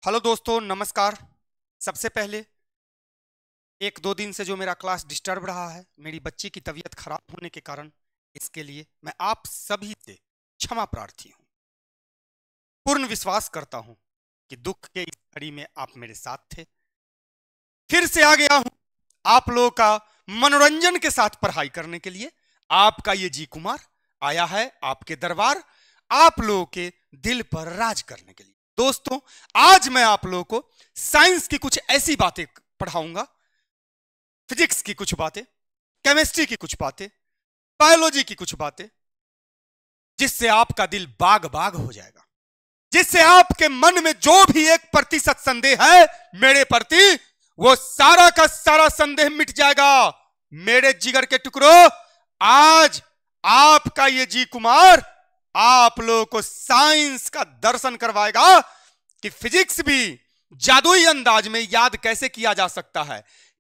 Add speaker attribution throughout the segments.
Speaker 1: Hello दोस्तों, नमस्कार। सबसे पहले एक दो दिन से जो मेरा क्लास डिस्टर्ब रहा है, मेरी बच्ची की तबीयत खराब होने के कारण, इसके लिए मैं आप सभी से क्षमा प्रार्थी हूँ। पूर्ण विश्वास करता हूँ कि दुख के इस घड़ी में आप मेरे साथ थे। फिर से आ गया हूँ आप लोगों का मनोरंजन के साथ पढ़ाई करने के लिए। आपका ये जी कुमार आया है आपके दरबार, आप लोगों के दिल पर राज करने के लिए। दोस्तों, आज मैं आप लोगों को साइंस की कुछ ऐसी बातें पढ़ाऊंगा, फिजिक्स की कुछ बातें, केमिस्ट्री की कुछ बातें, बायोलॉजी की कुछ बातें, जिससे आपका दिल बाग बाग हो जाएगा, जिससे आपके मन में जो भी 1% संदेह है मेरे प्रति, वो सारा का सारा संदेह मिट जाएगा। मेरे जिगर के टुकड़ों, आज आपका ये जी कुमार आप लोगों को साइंस का दर्शन करवाएगा कि फिजिक्स भी जादुई अंदाज में याद कैसे किया जा सकता है,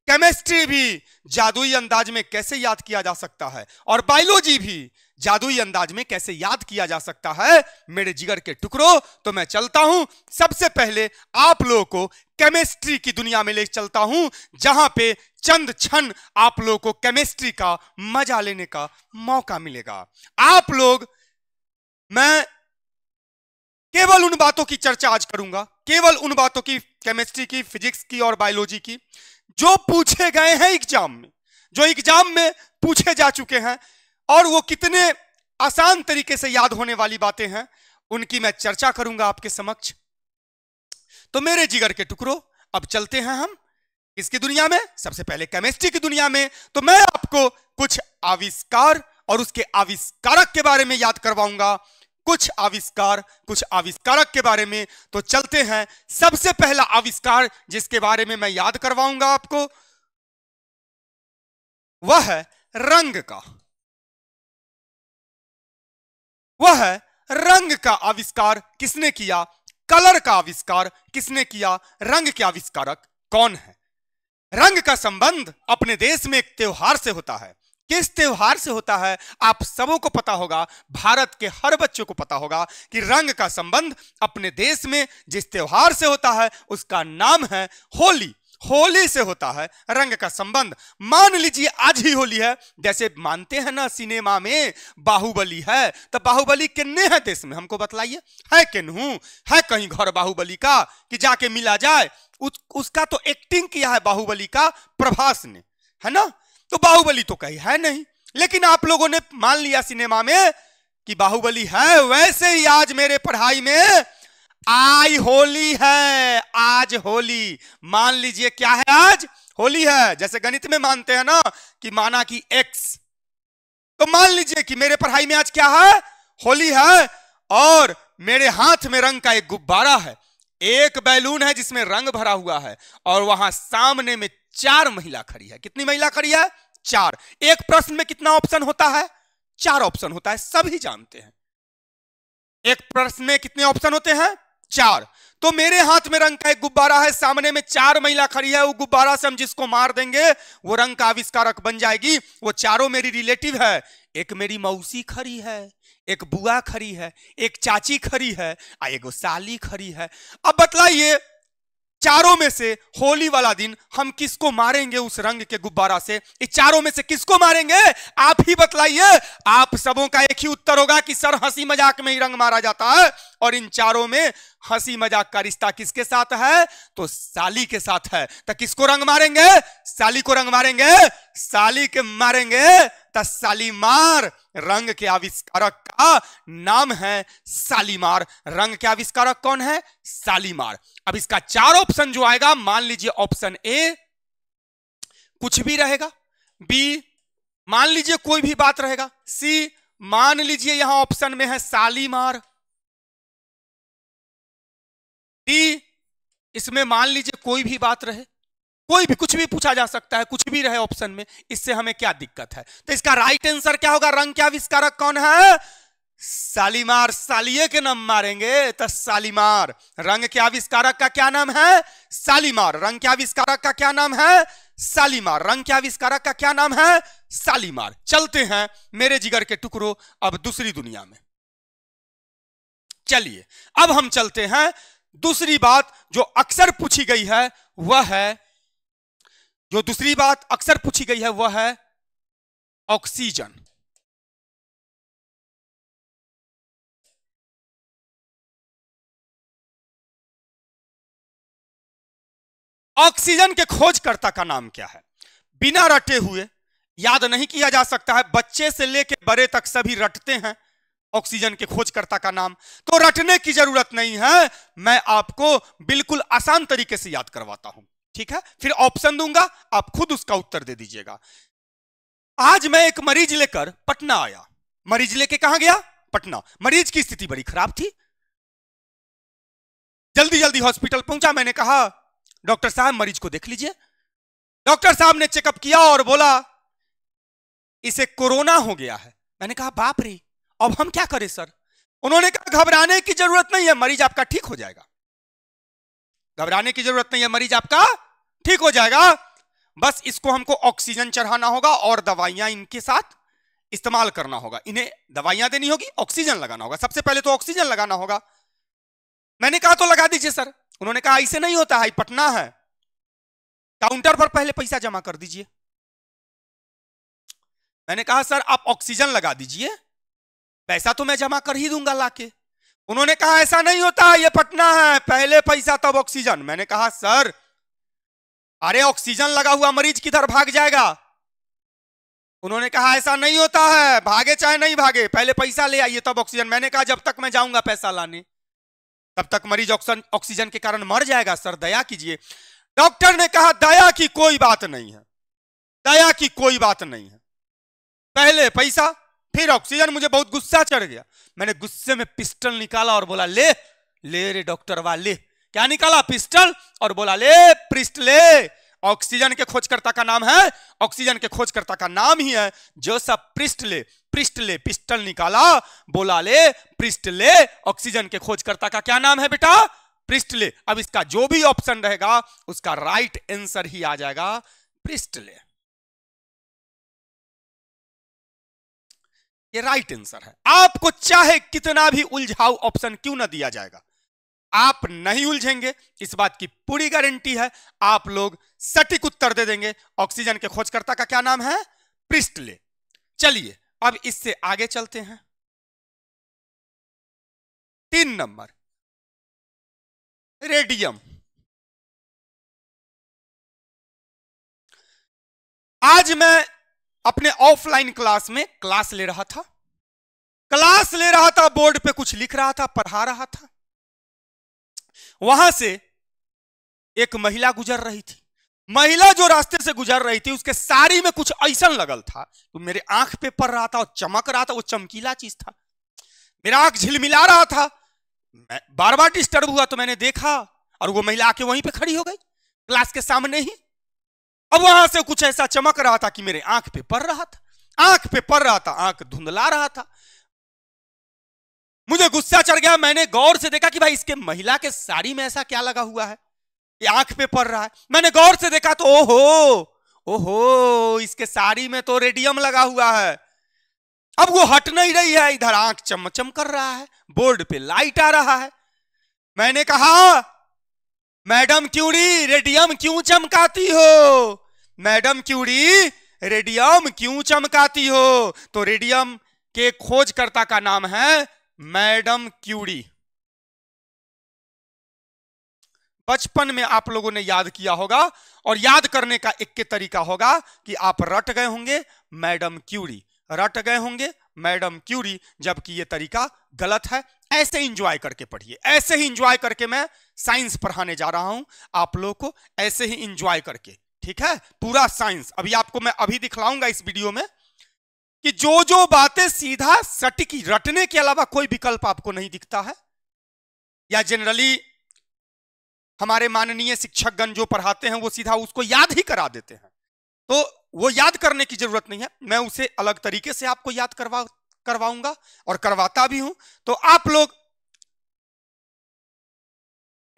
Speaker 1: केमिस्ट्री भी जादुई अंदाज में कैसे याद किया जा सकता है, और बायोलॉजी भी जादुई अंदाज में कैसे याद किया जा सकता है। मेरे जिगर के टुकड़ों, तो मैं चलता हूं, सबसे पहले आप लोगों को केमिस्ट्री की दुनिया में ले चलता हूं, जहां पे चंद क्षण आप लोगों को केमिस्ट्री का मजा लेने का मौका मिलेगा। आप लोग, मैं केवल उन बातों की चर्चा आज करूंगा, केवल उन बातों की, केमिस्ट्री की, फिजिक्स की और बायोलॉजी की, जो पूछे गए हैं एग्जाम में, जो एग्जाम में पूछे जा चुके हैं, और वो कितने आसान तरीके से याद होने वाली बातें हैं, उनकी मैं चर्चा करूंगा आपके समक्ष। तो मेरे जिगर के टुकड़ों, अब चलते हैं हम इसकी दुनिया में। सबसे पहले केमिस्ट्री की दुनिया में, तो मैं आपको कुछ आविष्कार और उसके आविष्कारक के बारे में याद करवाऊंगा, कुछ आविष्कार, कुछ आविष्कारक के बारे में। तो चलते हैं। सबसे पहला आविष्कार जिसके बारे में मैं याद करवाऊंगा आपको, वह है रंग का। वह है रंग का आविष्कार किसने किया, कलर का आविष्कार किसने किया, रंग के आविष्कारक कौन है। रंग का संबंध अपने देश में एक त्योहार से होता है। किस त्योहार से होता है आप सबों को पता होगा, भारत के हर बच्चों को पता होगा कि रंग का संबंध अपने देश में जिस त्योहार से होता है उसका नाम है होली। होली से होता है रंग का संबंध। मान लीजिए आज ही होली है, जैसे मानते हैं ना सिनेमा में बाहुबली है, तो बाहुबली किन्ने है देश में, हमको बतलाइए, है किन्हू, है कहीं घर बाहुबली का कि जाके मिला जाए। उसका तो एक्टिंग किया है बाहुबली का प्रभास ने, है ना, तो बाहुबली तो कहीं है नहीं, लेकिन आप लोगों ने मान लिया सिनेमा में कि बाहुबली है। वैसे ही आज मेरे पढ़ाई में आई होली है, आज होली। मान लीजिए क्या है, आज होली है। जैसे गणित में मानते हैं ना कि माना कि x, तो मान लीजिए कि मेरे पढ़ाई में आज क्या है, होली है, और मेरे हाथ में रंग का एक गुब्बारा है, एक बैलून है जिसमें रंग भरा हुआ है, और वहां सामने में 4 महिला खड़ी है। कितनी महिला खड़ी है, 4। एक प्रश्न में कितना ऑप्शन होता है, 4 ऑप्शन होता है, सभी जानते हैं। एक प्रश्न में कितने ऑप्शन होते हैं, 4। तो मेरे हाथ में रंग का एक गुब्बारा है, सामने में 4 महिला खड़ी है, वो गुब्बारा से हम जिसको मार देंगे वो रंग का आविष्कारक बन जाएगी। वो चारों मेरी रिलेटिव है, एक मेरी मौसी खड़ी है, एक बुआ खड़ी है, एक चाची खड़ी है, एक साली खड़ी है। अब बतलाइए, चारों में से होली वाला दिन हम किसको मारेंगे उस रंग के गुब्बारा से, इस चारों में से किसको मारेंगे, आप ही बतलाइए। आप सबों का एक ही उत्तर होगा कि सर हंसी मजाक में ही रंग मारा जाता है, और इन चारों में हंसी मजाक का रिश्ता किसके साथ है, तो साली के साथ है। तो किसको रंग मारेंगे, साली को रंग मारेंगे, साली के मारेंगे तो सालीमार। रंग के आविष्कारक का नाम है सालीमार। रंग के आविष्कारक कौन है, सालीमार। अब इसका 4 ऑप्शन जो आएगा, मान लीजिए ऑप्शन ए कुछ भी रहेगा, बी मान लीजिए कोई भी बात रहेगा, सी मान लीजिए यहां ऑप्शन में है सालीमार, डी इसमें मान लीजिए कोई भी बात रहे, कोई भी कुछ भी पूछा जा सकता है, कुछ भी रहे ऑप्शन में, इससे हमें क्या दिक्कत है। तो इसका राइट आंसर क्या होगा, रंग के आविष्कारक कौन है, सालीमार। सालिये के नाम मारेंगे तो सालीमार। रंग के आविष्कारक का क्या नाम है, सालीमार। रंग के आविष्कारक का क्या नाम है, सालीमार। रंग के आविष्कारक का क्या नाम है, सालीमार। चलते हैं मेरे जिगर के टुकड़ों अब दूसरी दुनिया में। चलिए अब हम चलते हैं दूसरी बात जो अक्सर पूछी गई है वह है, जो दूसरी बात अक्सर पूछी गई है वह है ऑक्सीजन। ऑक्सीजन के खोजकर्ता का नाम क्या है? बिना रटे हुए याद नहीं किया जा सकता है, बच्चे से लेकर बड़े तक सभी रटते हैं ऑक्सीजन के खोजकर्ता का नाम, तो रटने की जरूरत नहीं है, मैं आपको बिल्कुल आसान तरीके से याद करवाता हूं, ठीक है? फिर ऑप्शन दूंगा, आप खुद उसका उत्तर दे दीजिएगा। आज मैं एक मरीज लेकर पटना आया। मरीज लेके कहां गया? पटना। मरीज की स्थिति बड़ी खराब थी, जल्दी जल्दी हॉस्पिटल पहुंचा। मैंने कहा डॉक्टर साहब मरीज को देख लीजिए। डॉक्टर साहब ने चेकअप किया और बोला इसे कोरोना हो गया है। मैंने कहा बाप रे, अब हम क्या करें सर? उन्होंने कहा घबराने की जरूरत नहीं है, मरीज आपका ठीक हो जाएगा। घबराने की जरूरत नहीं है, मरीज आपका ठीक हो जाएगा, बस इसको हमको ऑक्सीजन चढ़ाना होगा और दवाइयां इनके साथ इस्तेमाल करना होगा। इन्हें दवाइयां देनी होगी, ऑक्सीजन लगाना होगा, सबसे पहले तो ऑक्सीजन लगाना होगा। मैंने कहा तो लगा दीजिए सर। उन्होंने कहा ऐसे नहीं होता है, पटना है, काउंटर पर पहले पैसा जमा कर दीजिए। मैंने कहा सर आप ऑक्सीजन लगा दीजिए, पैसा तो मैं जमा कर ही दूंगा लाके। उन्होंने कहा ऐसा नहीं होता, ये पटना है, पहले पैसा तब ऑक्सीजन। मैंने कहा सर अरे ऑक्सीजन लगा हुआ मरीज किधर भाग जाएगा? उन्होंने कहा ऐसा नहीं होता है, भागे चाहे नहीं भागे, पहले पैसा ले आइए तब ऑक्सीजन। मैंने कहा जब तक मैं जाऊंगा पैसा लाने तब तक मरीज ऑक्सीजन के कारण मर जाएगा, सर दया कीजिए। डॉक्टर ने कहा दया की कोई बात नहीं है, दया की कोई बात नहीं है, पहले पैसा फिर ऑक्सीजन। मुझे बहुत गुस्सा चढ़ गया, मैंने गुस्से में पिस्टल निकाला और बोला ले ले रे डॉक्टर वाले। क्या निकाला? पिस्टल, और बोला ले प्रिस्ट ले। ऑक्सीजन के खोजकर्ता का नाम है, ऑक्सीजन के खोजकर्ता का नाम ही है जोसेफ प्रिस्टले। प्रिस्टले पिस्टल निकाला, बोला ले प्रिस्टले। ऑक्सीजन के खोजकर्ता का क्या नाम है बेटा? प्रिस्टले। अब इसका जो भी ऑप्शन रहेगा उसका राइट आंसर ही आ जाएगा प्रिस्टले। ये राइट आंसर है। आपको चाहे कितना भी उलझाऊ ऑप्शन क्यों ना दिया जाएगा, आप नहीं उलझेंगे, इस बात की पूरी गारंटी है। आप लोग सटीक उत्तर दे देंगे। ऑक्सीजन के खोजकर्ता का क्या नाम है? प्रिस्टले। चलिए अब इससे आगे चलते हैं। 3 नंबर रेडियम। आज मैं अपने ऑफलाइन क्लास में क्लास ले रहा था, बोर्ड पे कुछ लिख रहा था, पढ़ा रहा था। वहां से एक महिला गुजर रही थी। महिला जो रास्ते से गुजर रही थी उसके साड़ी में कुछ ऐसा लगल था तो मेरे आंख पे पड़ रहा था और चमक रहा था, वो चमकीला चीज था, मेरा आंख झिलमिला रहा था। मैं बार बार डिस्टर्ब हुआ तो मैंने देखा और वो महिला आके वहीं पे खड़ी हो गई, क्लास के सामने ही। अब वहां से कुछ ऐसा चमक रहा था कि मेरे आंख पे पड़ रहा था, आंख पे पड़ रहा था, आंख धुंधला रहा था। मुझे गुस्सा चढ़ गया। मैंने गौर से देखा कि भाई इसके महिला के साड़ी में ऐसा क्या लगा हुआ है, ये आंख पे पड़ रहा है। मैंने गौर से देखा तो ओहो, इसके साड़ी में तो रेडियम लगा हुआ है। अब वो हट नहीं रही है, इधर आंख चमचम कर रहा है, बोर्ड पे लाइट आ रहा है। मैंने कहा मैडम क्यूरी रेडियम क्यों चमकाती हो? मैडम क्यूरी रेडियम क्यों चमकाती हो? तो रेडियम के खोजकर्ता का नाम है मैडम क्यूरी। बचपन में आप लोगों ने याद किया होगा और याद करने का एक के तरीका होगा कि आप रट गए होंगे मैडम क्यूरी, रट गए होंगे मैडम क्यूरी, जबकि यह तरीका गलत है। ऐसे इंजॉय करके पढ़िए, ऐसे ही इंजॉय करके मैं साइंस पढ़ाने जा रहा हूं आप लोगों को, ऐसे ही इंजॉय करके, ठीक है? पूरा साइंस अभी आपको मैं अभी दिखलाऊंगा इस वीडियो में कि जो जो बातें सीधा सटीक रटने के अलावा कोई विकल्प आपको नहीं दिखता है, या जनरली हमारे माननीय शिक्षकगण जो पढ़ाते हैं वो सीधा उसको याद ही करा देते हैं, तो वो याद करने की जरूरत नहीं है। मैं उसे अलग तरीके से आपको याद करवाऊंगा और करवाता भी हूं। तो आप लोग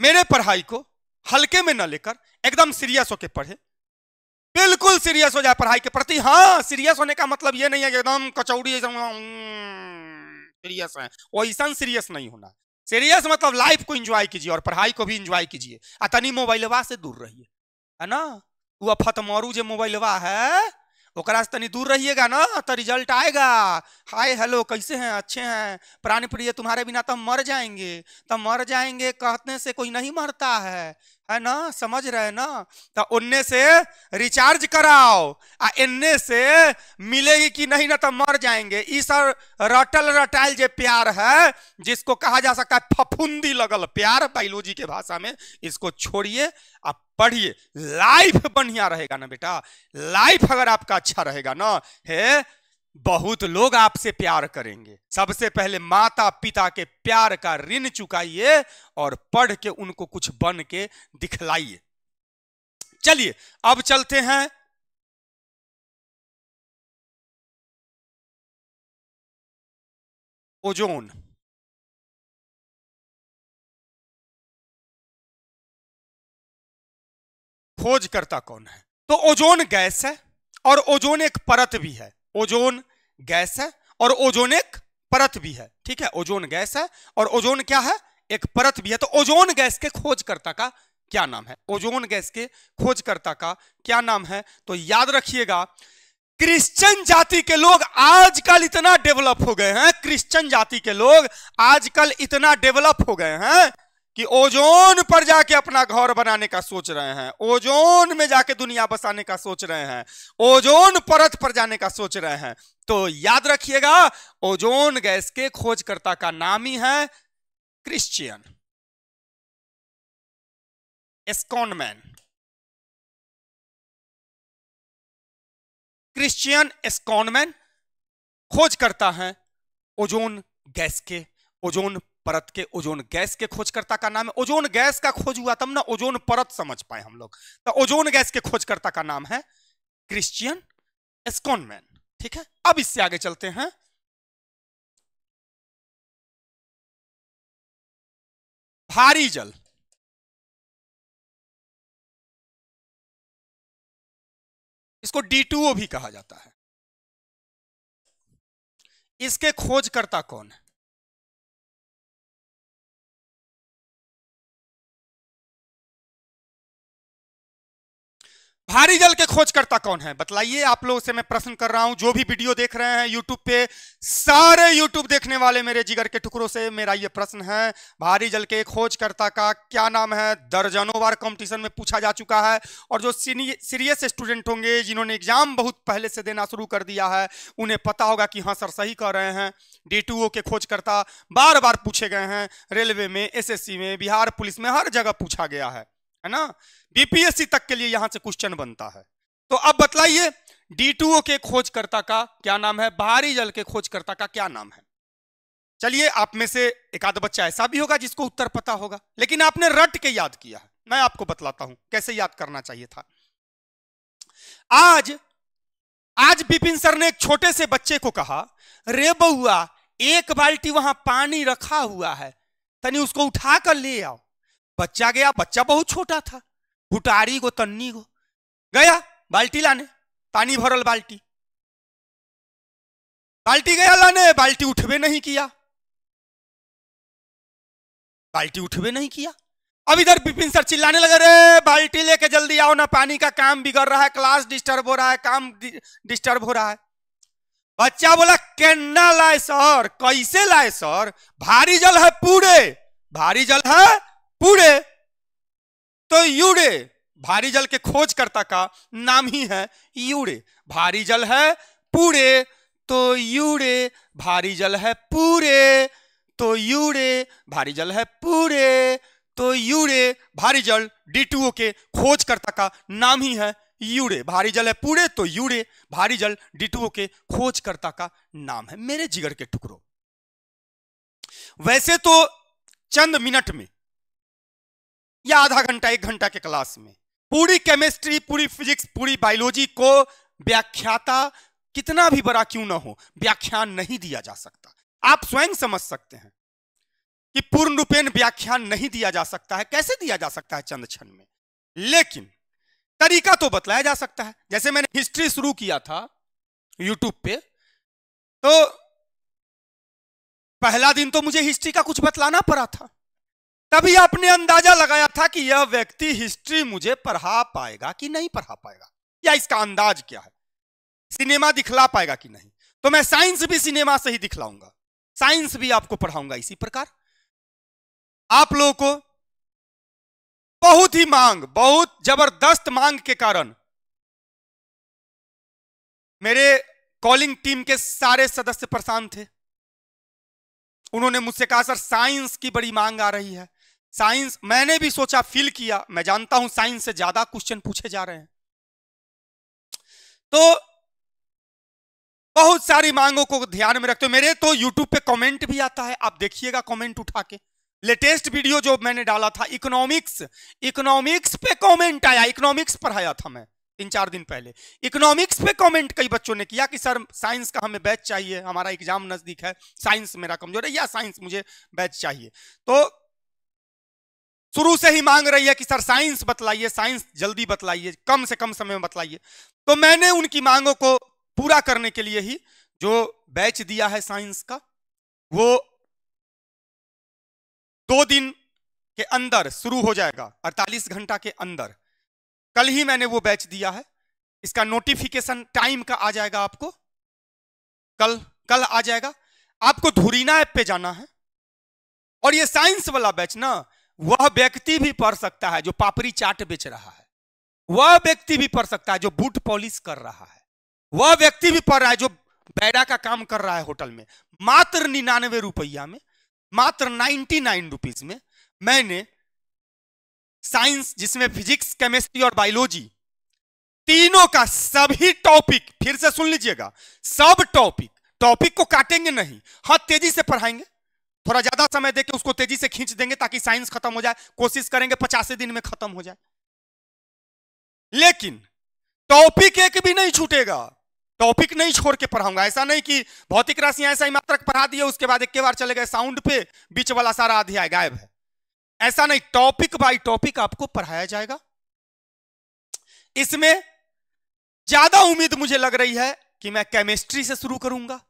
Speaker 1: मेरे पढ़ाई को हल्के में न लेकर एकदम सीरियस होकर पढ़े, बिल्कुल सीरियस हो जाए पढ़ाई के प्रति। हाँ, सीरियस होने का मतलब ये नहीं है कि एकदम कचौड़ी सीरियस है, वो ऐसा सीरियस नहीं होना। सीरियस मतलब लाइफ को एंजॉय कीजिए और पढ़ाई को भी एंजॉय कीजिए। तनी मोबाइलवा से दूर रहिए, है ना। वो फतमरू जो मोबाइलवा है ओकरा से तनी दूर रहिएगा ना तो रिजल्ट आएगा। हाय हेलो कैसे हैं, अच्छे हैं, प्राण प्रिय तुम्हारे बिना तो हम मर जाएंगे। तो मर जाएंगे कहने से कोई नहीं मरता है ना, समझ रहे ना। तो उनने से रिचार्ज कराओ इनने से मिलेगी कि नहीं ना तो मर जाएंगे। इस रटल रटाइल जे प्यार है जिसको कहा जा सकता है फफुंदी लगल प्यार बायोलॉजी के भाषा में, इसको छोड़िए, आप पढ़िए। लाइफ बढ़िया रहेगा ना बेटा, लाइफ अगर आपका अच्छा रहेगा ना है, बहुत लोग आपसे प्यार करेंगे। सबसे पहले माता पिता के प्यार का ऋण चुकाइए और पढ़ के उनको कुछ बन के दिखलाइए। चलिए अब चलते हैं ओजोन। खोजकर्ता कौन है? तो ओजोन गैस है और ओजोन एक परत भी है। ओजोन गैस है और ओजोन एक परत भी है, ठीक है। ओजोन गैस है और ओजोन क्या है, एक परत भी है। तो ओजोन गैस के खोजकर्ता का क्या नाम है? ओजोन गैस के खोजकर्ता का क्या नाम है? तो याद रखिएगा, क्रिश्चियन जाति के लोग आजकल इतना डेवलप हो गए हैं, क्रिश्चियन जाति के लोग आजकल इतना डेवलप हो गए हैं कि ओजोन पर जाके अपना घर बनाने का सोच रहे हैं, ओजोन में जाके दुनिया बसाने का सोच रहे हैं, ओजोन परत पर जाने का सोच रहे हैं। तो याद रखिएगा, ओजोन गैस के खोजकर्ता का नाम ही है क्रिश्चियन एस्कॉनमैन। क्रिश्चियन एस्कॉनमैन खोज करता है ओजोन गैस के, ओजोन परत के, ओजोन गैस के खोजकर्ता का नाम है। ओजोन गैस का खोज हुआ तब ना ओजोन परत समझ पाए हम लोग। तो ओजोन गैस के खोजकर्ता का नाम है क्रिश्चियन एस्कॉनमैन, ठीक है। अब इससे आगे चलते हैं। भारी जल, इसको D2O भी कहा जाता है। इसके खोजकर्ता कौन है? भारी जल के खोजकर्ता कौन है बतलाइए। आप लोगों से मैं प्रश्न कर रहा हूं, जो भी वीडियो देख रहे हैं यूट्यूब पे, सारे यूट्यूब देखने वाले मेरे जिगर के टुकड़ों से मेरा ये प्रश्न है, भारी जल के खोजकर्ता का क्या नाम है? दर्जनों बार कंपटीशन में पूछा जा चुका है और जो सीरियस स्टूडेंट होंगे जिन्होंने एग्जाम बहुत पहले से देना शुरू कर दिया है उन्हें पता होगा कि हाँ सर सही कह रहे हैं। D2O के खोजकर्ता बार बार पूछे गए हैं, रेलवे में, SSC में, बिहार पुलिस में, हर जगह पूछा गया है ना। BPSC तक के लिए यहां से क्वेश्चन बनता है। तो अब बतलाइए D2O के खोजकर्ता का क्या नाम है? भारी जल के खोजकर्ता का क्या नाम है? चलिए आप में से एक आध बच्चा ऐसा भी होगा जिसको उत्तर पता होगा, लेकिन आपने रट के याद किया है। मैं आपको बतलाता हूं कैसे याद करना चाहिए था। आज विपिन सर ने एक छोटे से बच्चे को कहा, रे बउआ एक बाल्टी वहां पानी रखा हुआ है, तनी उसको उठा कर ले आओ। बच्चा गया, बच्चा बहुत छोटा था, भुटारी को तन्नी को गया बाल्टी लाने, पानी भरल बाल्टी, बाल्टी गया लाने, बाल्टी उठबे नहीं किया, बाल्टी उठबे नहीं किया। अब इधर विपिन सर चिल्लाने लगे, रे बाल्टी लेके जल्दी आओ ना, पानी का काम बिगड़ रहा है, क्लास डिस्टर्ब हो रहा है, काम डिस्टर्ब हो रहा है। बच्चा बोला केना लाए सर? कैसे लाए सर? भारी जल है पूरे, भारी जल है पूरे। तो यूरे, भारी जल के खोजकर्ता का नाम ही है यूरे। भारी जल है पूरे तो यूरे, भारी जल है पूरे तो यूरे, भारी जल है पूरे तो यूरे। भारी जल D2O के खोजकर्ता का नाम ही है यूरे। भारी जल है पूरे तो यूरे, भारी जल D2O के खोजकर्ता का नाम है। मेरे जिगर के टुकड़ों, वैसे तो चंद मिनट में या आधा घंटा, 1 घंटा के क्लास में पूरी केमिस्ट्री, पूरी फिजिक्स, पूरी बायोलॉजी को व्याख्याता कितना भी बड़ा क्यों ना हो व्याख्यान नहीं दिया जा सकता। आप स्वयं समझ सकते हैं कि पूर्ण रूपेण व्याख्यान नहीं दिया जा सकता है। कैसे दिया जा सकता है? चंद क्षण में, लेकिन तरीका तो बतलाया जा सकता है। जैसे मैंने हिस्ट्री शुरू किया था यूट्यूब पे, तो पहला दिन तो मुझे हिस्ट्री का कुछ बतलाना पड़ा था, तभी आपने अंदाजा लगाया था कि यह व्यक्ति हिस्ट्री मुझे पढ़ा पाएगा कि नहीं पढ़ा पाएगा, या इसका अंदाज क्या है, सिनेमा दिखला पाएगा कि नहीं। तो मैं साइंस भी सिनेमा से ही दिखलाऊंगा, साइंस भी आपको पढ़ाऊंगा इसी प्रकार। आप लोगों को बहुत ही मांग, बहुत जबरदस्त मांग के कारण मेरे कॉलिंग टीम के सारे सदस्य परेशान थे। उन्होंने मुझसे कहा सर साइंस की बड़ी मांग आ रही है, साइंस। मैंने भी सोचा, फील किया, मैं जानता हूं साइंस से ज्यादा क्वेश्चन पूछे जा रहे हैं। तो बहुत सारी मांगों को ध्यान में रखते हो। मेरे तो यूट्यूब पे कमेंट भी आता है, आप देखिएगा कमेंट उठा के। लेटेस्ट वीडियो जो मैंने डाला था इकोनॉमिक्स पे कमेंट आया, इकोनॉमिक्स पढ़ाया था मैं 3-4 दिन पहले। इकोनॉमिक्स पे कमेंट कई बच्चों ने किया कि सर साइंस का हमें बैच चाहिए, हमारा एग्जाम नजदीक है, साइंस मेरा कमजोर है, या साइंस मुझे बैच चाहिए। तो शुरू से ही मांग रही है कि सर साइंस बतलाइए, साइंस जल्दी बतलाइए, कम से कम समय में बतलाइए। तो मैंने उनकी मांगों को पूरा करने के लिए ही जो बैच दिया है साइंस का, वो 2 दिन के अंदर शुरू हो जाएगा, 48 घंटा के अंदर। कल ही मैंने वो बैच दिया है, इसका नोटिफिकेशन टाइम का आ जाएगा आपको, कल आ जाएगा। आपको धुरीना ऐप पे जाना है, और ये साइंस वाला बैच ना, वह व्यक्ति भी पढ़ सकता है जो पापड़ी चाट बेच रहा है, वह व्यक्ति भी पढ़ सकता है जो बूट पॉलिश कर रहा है, वह व्यक्ति भी पढ़ रहा है जो बैडा का काम कर रहा है होटल में। मात्र 99 रुपया में, मात्र 99 रुपीज में मैंने साइंस, जिसमें फिजिक्स, केमिस्ट्री और बायोलॉजी तीनों का सभी टॉपिक, फिर से सुन लीजिएगा, सब टॉपिक को काटेंगे नहीं, हाँ तेजी से पढ़ाएंगे, थोड़ा ज्यादा समय देके उसको तेजी से खींच देंगे ताकि साइंस खत्म हो जाए। कोशिश करेंगे 50 दिन में खत्म हो जाए, लेकिन टॉपिक एक भी नहीं छूटेगा, टॉपिक नहीं छोड़ के पढ़ाऊंगा। ऐसा नहीं कि भौतिक राशियां ऐसा ही मात्रक पढ़ा दिए, उसके बाद एक बार चले गए साउंड पे, बीच वाला सारा अध्याय गायब है, ऐसा नहीं। टॉपिक बाय टॉपिक आपको पढ़ाया जाएगा। इसमें ज्यादा उम्मीद मुझे लग रही है कि मैं केमिस्ट्री से शुरू करूंगा।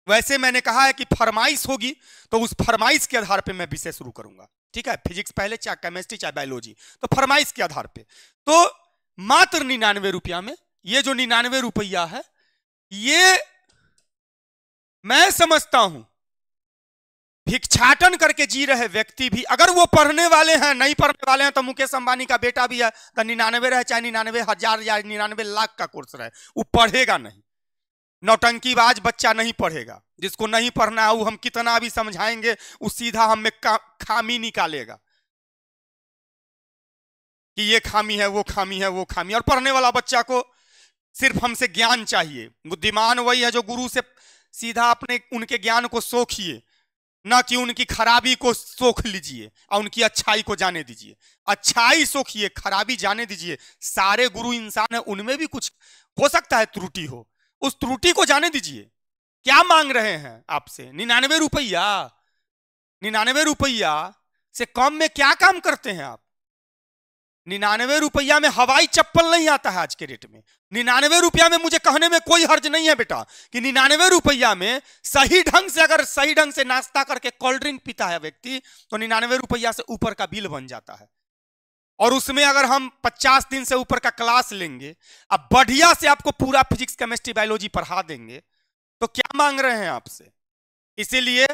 Speaker 1: वैसे मैंने कहा है कि फरमाइश होगी तो उस फरमाइश के आधार पे मैं विषय शुरू करूंगा, ठीक है, फिजिक्स पहले, चाहे केमिस्ट्री चाहे बायोलॉजी, तो फरमाइश के आधार पे। तो मात्र 99 रुपया में, ये जो 99 रुपया है, ये मैं समझता हूं भिक्षाटन करके जी रहे व्यक्ति भी, अगर वो पढ़ने वाले हैं, नहीं पढ़ने वाले हैं तो मुकेश अंबानी का बेटा भी है, तो 99 रहे चाहे 99,000 या 99 लाख का कोर्स रहे, वो पढ़ेगा नहीं। नौटंकीबाज बच्चा नहीं पढ़ेगा, जिसको नहीं पढ़ना है वो हम कितना भी समझाएंगे, वो सीधा हमें खामी निकालेगा कि ये खामी है, वो खामी है, वो खामी। और पढ़ने वाला बच्चा को सिर्फ हमसे ज्ञान चाहिए। बुद्धिमान वही है जो गुरु से सीधा अपने उनके ज्ञान को सोखिए, ना कि उनकी खराबी को सोख लीजिए और उनकी अच्छाई को जाने दीजिए। अच्छाई सोखिए, खराबी जाने दीजिए। सारे गुरु इंसान है, उनमें भी कुछ हो सकता है त्रुटि हो, उस त्रुटि को जाने दीजिए। क्या मांग रहे हैं आपसे? 99 रुपया, 99 रुपया से कम में क्या काम करते हैं आप? 99 रुपया में हवाई चप्पल नहीं आता है आज के रेट में। 99 रुपया में मुझे कहने में कोई हर्ज नहीं है बेटा कि 99 रुपया में सही ढंग से, अगर सही ढंग से नाश्ता करके कोल्ड ड्रिंक पीता है व्यक्ति, तो 99 रुपया से ऊपर का बिल बन जाता है। और उसमें अगर हम 50 दिन से ऊपर का क्लास लेंगे, अब बढ़िया से आपको पूरा फिजिक्स, केमिस्ट्री, बायोलॉजी पढ़ा देंगे, तो क्या मांग रहे हैं आपसे? इसीलिए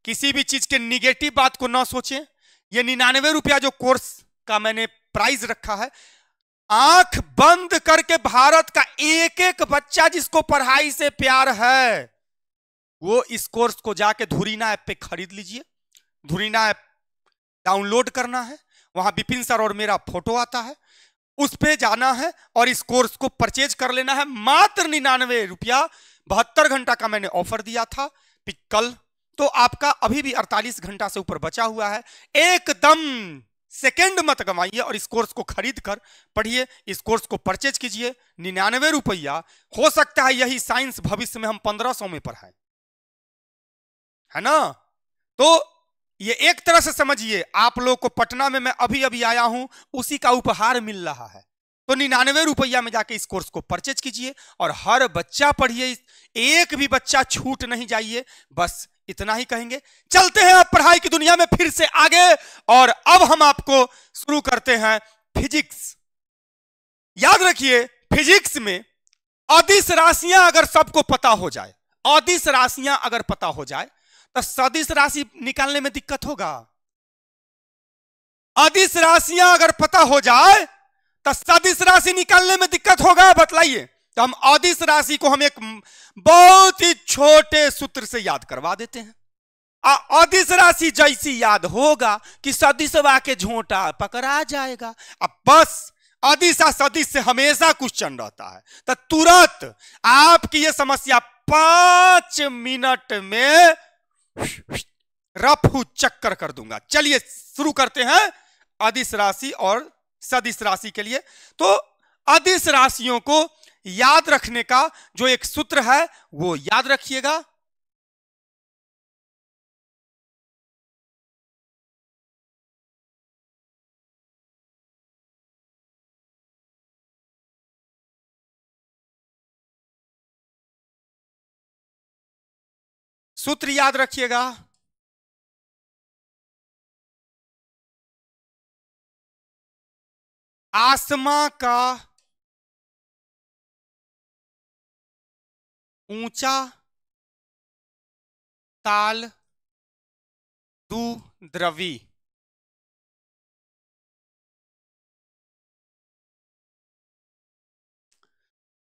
Speaker 1: किसी भी चीज के निगेटिव बात को ना सोचें। ये 99 रुपया जो कोर्स का मैंने प्राइस रखा है, आंख बंद करके भारत का एक एक बच्चा जिसको पढ़ाई से प्यार है, वो इस कोर्स को जाके धुरीना ऐप पे खरीद लीजिए। धुरीना ऐप डाउनलोड करना है, वहां विपिन सर और मेरा फोटो आता है, उस पे जाना है और इस कोर्स को परचेज कर लेना है। मात्र 99 रुपया, 72 घंटा का मैंने ऑफर दिया था कल, तो आपका अभी भी 48 घंटा से ऊपर बचा हुआ है। एकदम सेकंड मत गवाइए और इस कोर्स को खरीद कर पढ़िए, इस कोर्स को परचेज कीजिए। 99 रुपया, हो सकता है यही साइंस भविष्य में हम 1500 में पढ़ाएं, है ना? तो ये एक तरह से समझिए, आप लोग को पटना में मैं अभी अभी आया हूं, उसी का उपहार मिल रहा है। तो 99 रुपया में जाके इस कोर्स को परचेज कीजिए और हर बच्चा पढ़िए, एक भी बच्चा छूट नहीं जाइए। बस इतना ही कहेंगे। चलते हैं अब पढ़ाई की दुनिया में फिर से आगे, और अब हम आपको शुरू करते हैं फिजिक्स। याद रखिए, फिजिक्स में अदिश राशियां अगर सबको पता हो जाए, अदिश राशियां अगर पता हो जाए तो सदिश राशि निकालने में दिक्कत होगा। अदिश राशियां अगर पता हो जाए तो सदिश राशि निकालने में दिक्कत होगा। बतलाइए। तो हम अदिश राशि को हम एक बहुत ही छोटे सूत्र से याद करवा देते हैं। अदिश राशि जैसी याद होगा कि सदिशवा के झोंटा पकड़ा जाएगा। अब बस अदिश और सदिश से हमेशा क्वेश्चन रहता है, तो तुरंत आपकी ये समस्या 5 मिनट में रफू चक्कर कर दूंगा। चलिए शुरू करते हैं अदिश राशि और सदिश राशि के लिए। तो अदिश राशियों को याद रखने का जो एक सूत्र है वो याद रखिएगा। सूत्र याद रखिएगा। आसमा का ऊंचा ताल द्विध्रुवी।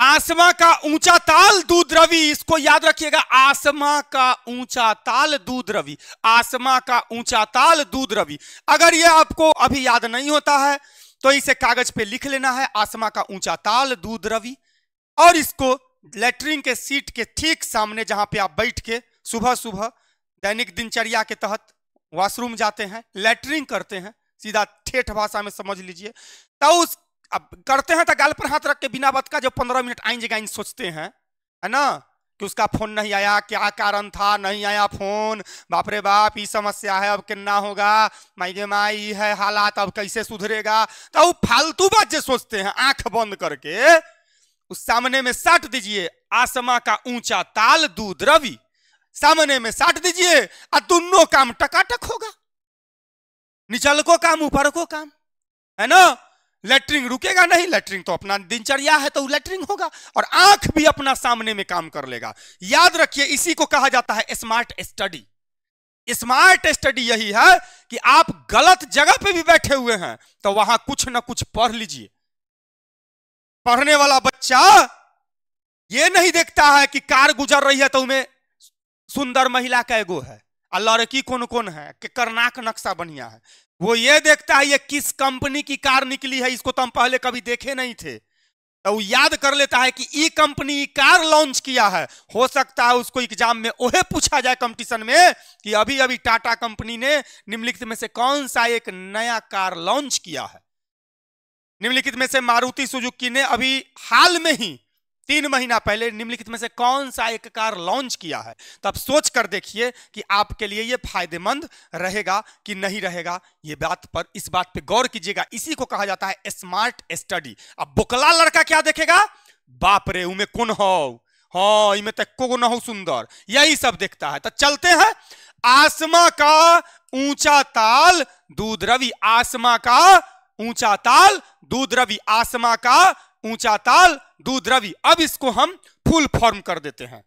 Speaker 1: आसमा का ऊंचा ताल द्विध्रुवी, इसको याद रखिएगा। आसमा का ऊंचा ताल द्विध्रुवी, आसमा का ऊंचा ताल द्विध्रुवी। अगर यह आपको अभी याद नहीं होता है तो इसे कागज पे लिख लेना है, आसमा का ऊंचा ताल द्विध्रुवी। और इसको लेटरिन के सीट के ठीक सामने, जहां पे आप बैठ के सुबह सुबह दैनिक दिनचर्या के तहत वॉशरूम जाते हैं, लेटरिन करते हैं, सीधा ठेठ भाषा में समझ लीजिए, तो उस अब करते हैं तो गाल पर हाथ रख के बिना बात का जब 15 मिनट आएंगे सोचते हैं, है ना, कि उसका फोन नहीं आया, क्या कारण था, नहीं आया फोन, बाप रे बाप ये समस्या है, अब कितना होगा, माई गे माई है हालात, अब कैसे सुधरेगा। तो वो फालतू बात जो सोचते हैं, आंख बंद करके उस सामने में साट दीजिए आसमा का ऊंचा ताल द्विध्रुवी, सामने में साट दीजिए और दोनों काम टकाटक होगा। निचल को काम ऊपर को काम, है ना। लेटरिंग रुकेगा नहीं, लेटरिंग तो अपना दिनचर्या है तो लेटरिंग होगा, और आंख भी अपना सामने में काम कर लेगा। याद रखिए, इसी को कहा जाता है स्मार्ट स्टडी। स्मार्ट स्टडी यही है कि आप गलत जगह पे भी बैठे हुए हैं तो वहां कुछ ना कुछ पढ़ लीजिए। पढ़ने वाला बच्चा ये नहीं देखता है कि कार गुजर रही है तो उनमें सुंदर महिला कैगो है और लड़की कौन कौन है, कि करनाक नक्शा बढ़िया है। वो ये देखता है ये किस कंपनी की कार निकली है, इसको तो हम पहले कभी देखे नहीं थे, तो वो याद कर लेता है कि ये कंपनी कार लॉन्च किया है। हो सकता है उसको एग्जाम में ओहे पूछा जाए कंपटीशन में कि अभी अभी टाटा कंपनी ने निम्नलिखित में से कौन सा एक नया कार लॉन्च किया है। निम्नलिखित में से मारुति सुजुकी ने अभी हाल में ही 3 महीना पहले निम्नलिखित में से कौन सा एक कार लॉन्च किया है। तो आप सोच कर देखिए कि आपके लिए यह फायदेमंद रहेगा कि नहीं रहेगा। ये बात पर, इस बात पे गौर कीजिएगा। इसी को कहा जाता है स्मार्ट स्टडी। अब बुकला लड़का क्या देखेगा, बाप रे उमे कौन हो, हाँ इमे तक को न हो सुंदर, यही सब देखता है। तो चलते हैं, आसमा का ऊंचा ताल द्विध्रुवी, आसमा का ऊंचा ताल द्विध्रुवी, आसमा का ऊंचा ताल द्विध्रुवी। अब इसको हम फुल फॉर्म कर देते हैं।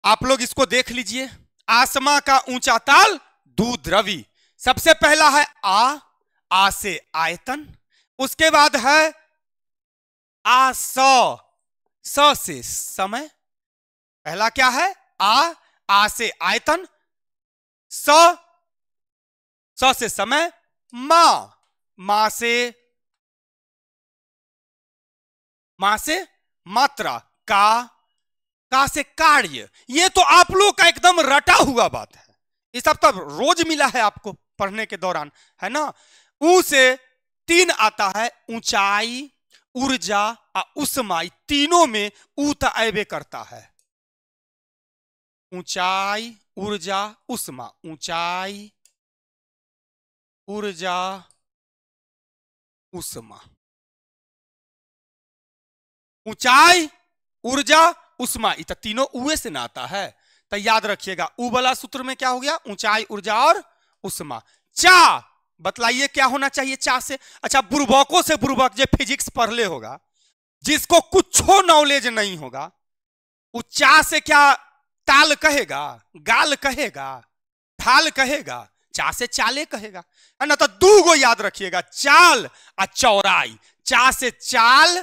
Speaker 1: आप लोग इसको देख लीजिए, आसमा का ऊंचा ताल द्विध्रुवी। सबसे पहला है आ से आयतन, उसके बाद है स से समय। पहला क्या है, आ से आयतन, स से समय, मां से मात्रा, का से कार्य। ये तो आप लोग का एकदम रटा हुआ बात है, ये सब तो रोज मिला है आपको पढ़ने के दौरान, है ना। ऊ से 3 आता है, ऊंचाई, ऊर्जा और उष्मा। तीनों में ऊ तो ऐबे करता है, ऊंचाई ऊर्जा उष्मा, ऊंचाई ऊर्जा उष्मा, ऊंचाई ऊर्जा उष्मा, ये तीनों उए से ना आता है। तो याद रखिएगा उ वाला सूत्र में क्या हो गया, ऊंचाई, ऊर्जा और उष्मा। चा बतलाइए क्या होना चाहिए चा से। अच्छा, बुर्बकों से बुर्बक जो फिजिक्स पढ़ ले होगा, जिसको कुछ नॉलेज नहीं होगा, वो चा से क्या ताल कहेगा, गाल कहेगा, ढाल कहेगा, चा से चाले कहेगा, है ना। तो दू गो याद रखिएगा, चाल और चौड़ाई। चा से चाल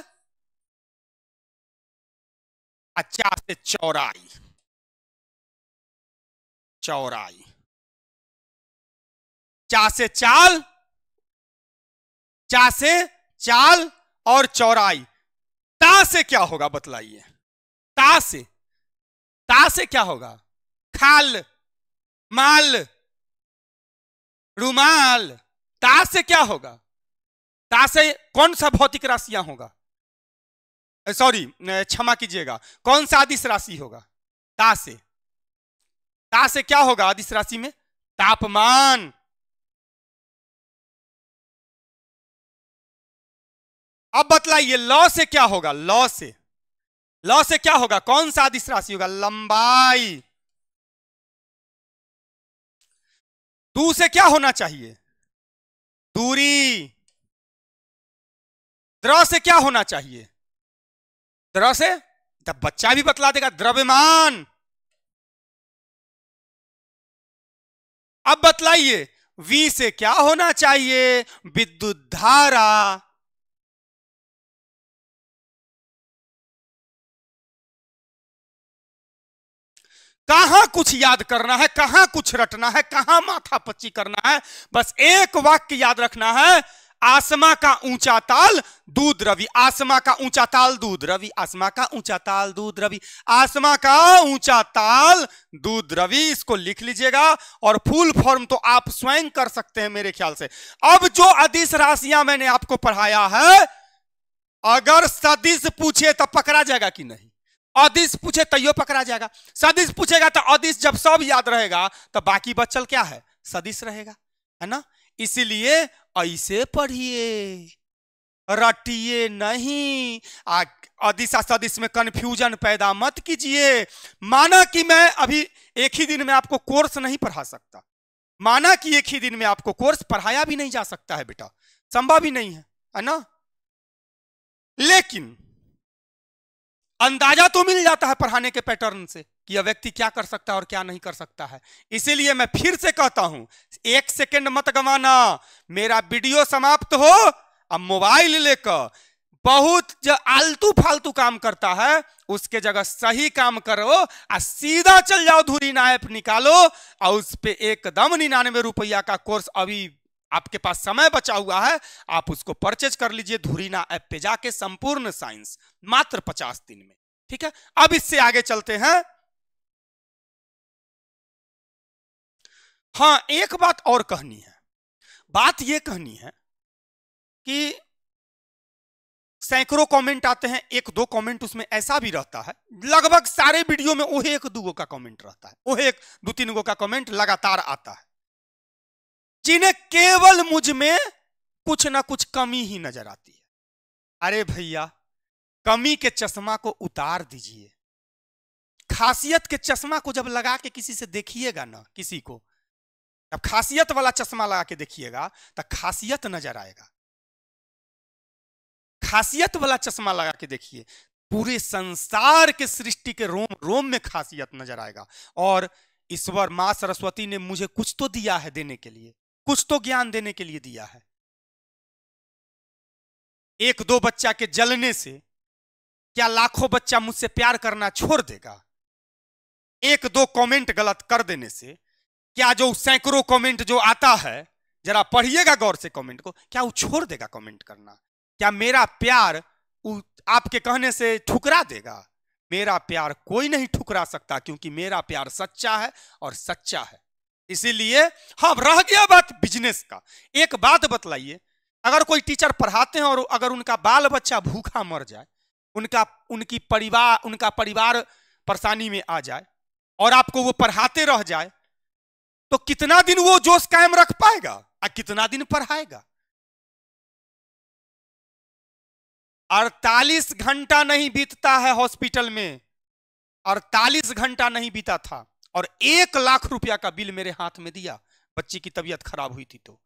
Speaker 1: और चा से चौड़ाई, चौड़ाई। चा से चाल, चा से चाल और चौड़ाई। ता से क्या होगा बतलाइए, ता से क्या होगा, खाल, माल, रुमाल। ता से क्या होगा, ता से कौन सा भौतिक राशियां होगा, सॉरी क्षमा कीजिएगा, कौन सा अदिश राशि होगा ता से। ता से क्या होगा अदिश राशि में, तापमान। अब बतलाइए लौ से क्या होगा, लौ से क्या होगा, कौन सा अदिश राशि होगा, लंबाई। दू से क्या होना चाहिए, दूरी। द्र से क्या होना चाहिए, द्र से तब बच्चा भी बतला देगा, द्रव्यमान। अब बतलाइए वी से क्या होना चाहिए, विद्युत धारा। कहां कुछ याद करना है, कहां कुछ रटना है, कहां माथा पच्ची करना है, बस एक वाक्य याद रखना है, आसमा का ऊंचा ताल दूध रवि, आसमा का ऊंचा ताल दूध रवि, आसमा का ऊंचा ताल दूध रवि, आसमा का ऊंचा ताल दूध रवि। इसको लिख लीजिएगा और फुल फॉर्म तो आप स्वयं कर सकते हैं मेरे ख्याल से। अब जो अदिश राशियां मैंने आपको पढ़ाया है, अगर सदिश पूछे तो पकड़ा जाएगा कि नहीं, अदिश पूछे तैयो पकड़ा जाएगा। सदिश पूछेगा तो अदिश जब सब याद रहेगा तो बाकी बचल क्या है, सदिश रहेगा, है ना। इसलिए ऐसे पढ़िए, रटिए नहीं, अदिश सदिश में कंफ्यूजन पैदा मत कीजिए। माना कि मैं अभी एक ही दिन में आपको कोर्स नहीं पढ़ा सकता, माना कि एक ही दिन में आपको कोर्स पढ़ाया भी नहीं जा सकता है बेटा, संभव ही नहीं है ना। लेकिन अंदाजा तो मिल जाता है पढ़ाने के पैटर्न से कि यह व्यक्ति क्या कर सकता है और क्या नहीं कर सकता है। इसीलिए मैं फिर से कहता हूं, एक सेकंड मत गंवाना, मेरा वीडियो समाप्त हो, अब मोबाइल लेकर बहुत जो आलतू फालतू काम करता है उसके जगह सही काम करो और सीधा चल जाओ, धुरीना ऐप निकालो और उस पे एकदम 99 रुपया का कोर्स, अभी आपके पास समय बचा हुआ है, आप उसको परचेज कर लीजिए धुरीना ऐप पे जाके, संपूर्ण साइंस मात्र 50 दिन में। ठीक है, अब इससे आगे चलते हैं। हाँ, एक बात और कहनी है, बात यह कहनी है कि सैकड़ों कमेंट आते हैं, एक दो कमेंट उसमें ऐसा भी रहता है, लगभग सारे वीडियो में वो एक दो का कमेंट रहता है, वो एक दो तीन गो का कमेंट लगातार आता है, जिन्हें केवल मुझ में कुछ ना कुछ कमी ही नजर आती है। अरे भैया, कमी के चश्मा को उतार दीजिए, खासियत के चश्मा को जब लगा के किसी से देखिएगा ना, किसी को जब खासियत वाला चश्मा लगा के देखिएगा तो खासियत नजर आएगा। खासियत वाला चश्मा लगा के देखिए, पूरे संसार के सृष्टि के रोम रोम में खासियत नजर आएगा। और ईश्वर मां सरस्वती ने मुझे कुछ तो दिया है देने के लिए, कुछ तो ज्ञान देने के लिए दिया है। एक दो बच्चा के जलने से क्या लाखों बच्चा मुझसे प्यार करना छोड़ देगा? एक दो कमेंट गलत कर देने से क्या जो सैकड़ों कमेंट जो आता है, जरा पढ़िएगा गौर से कमेंट को, क्या वो छोड़ देगा कमेंट करना? क्या मेरा प्यार आपके कहने से ठुकरा देगा? मेरा प्यार कोई नहीं ठुकरा सकता, क्योंकि मेरा प्यार सच्चा है और सच्चा है। इसीलिए हाँ, रह गया बात बिजनेस का, एक बात बतलाइए, अगर कोई टीचर पढ़ाते हैं और अगर उनका बाल बच्चा भूखा मर जाए, उनका परिवार परेशानी में आ जाए और आपको वो पढ़ाते रह जाए, तो कितना दिन वो जोश कायम रख पाएगा और कितना दिन पढ़ाएगा? 48 घंटा नहीं बीतता है हॉस्पिटल में 48 घंटा नहीं बीता था और 1 लाख रुपया का बिल मेरे हाथ में दिया। बच्ची की तबीयत खराब हुई थी तो,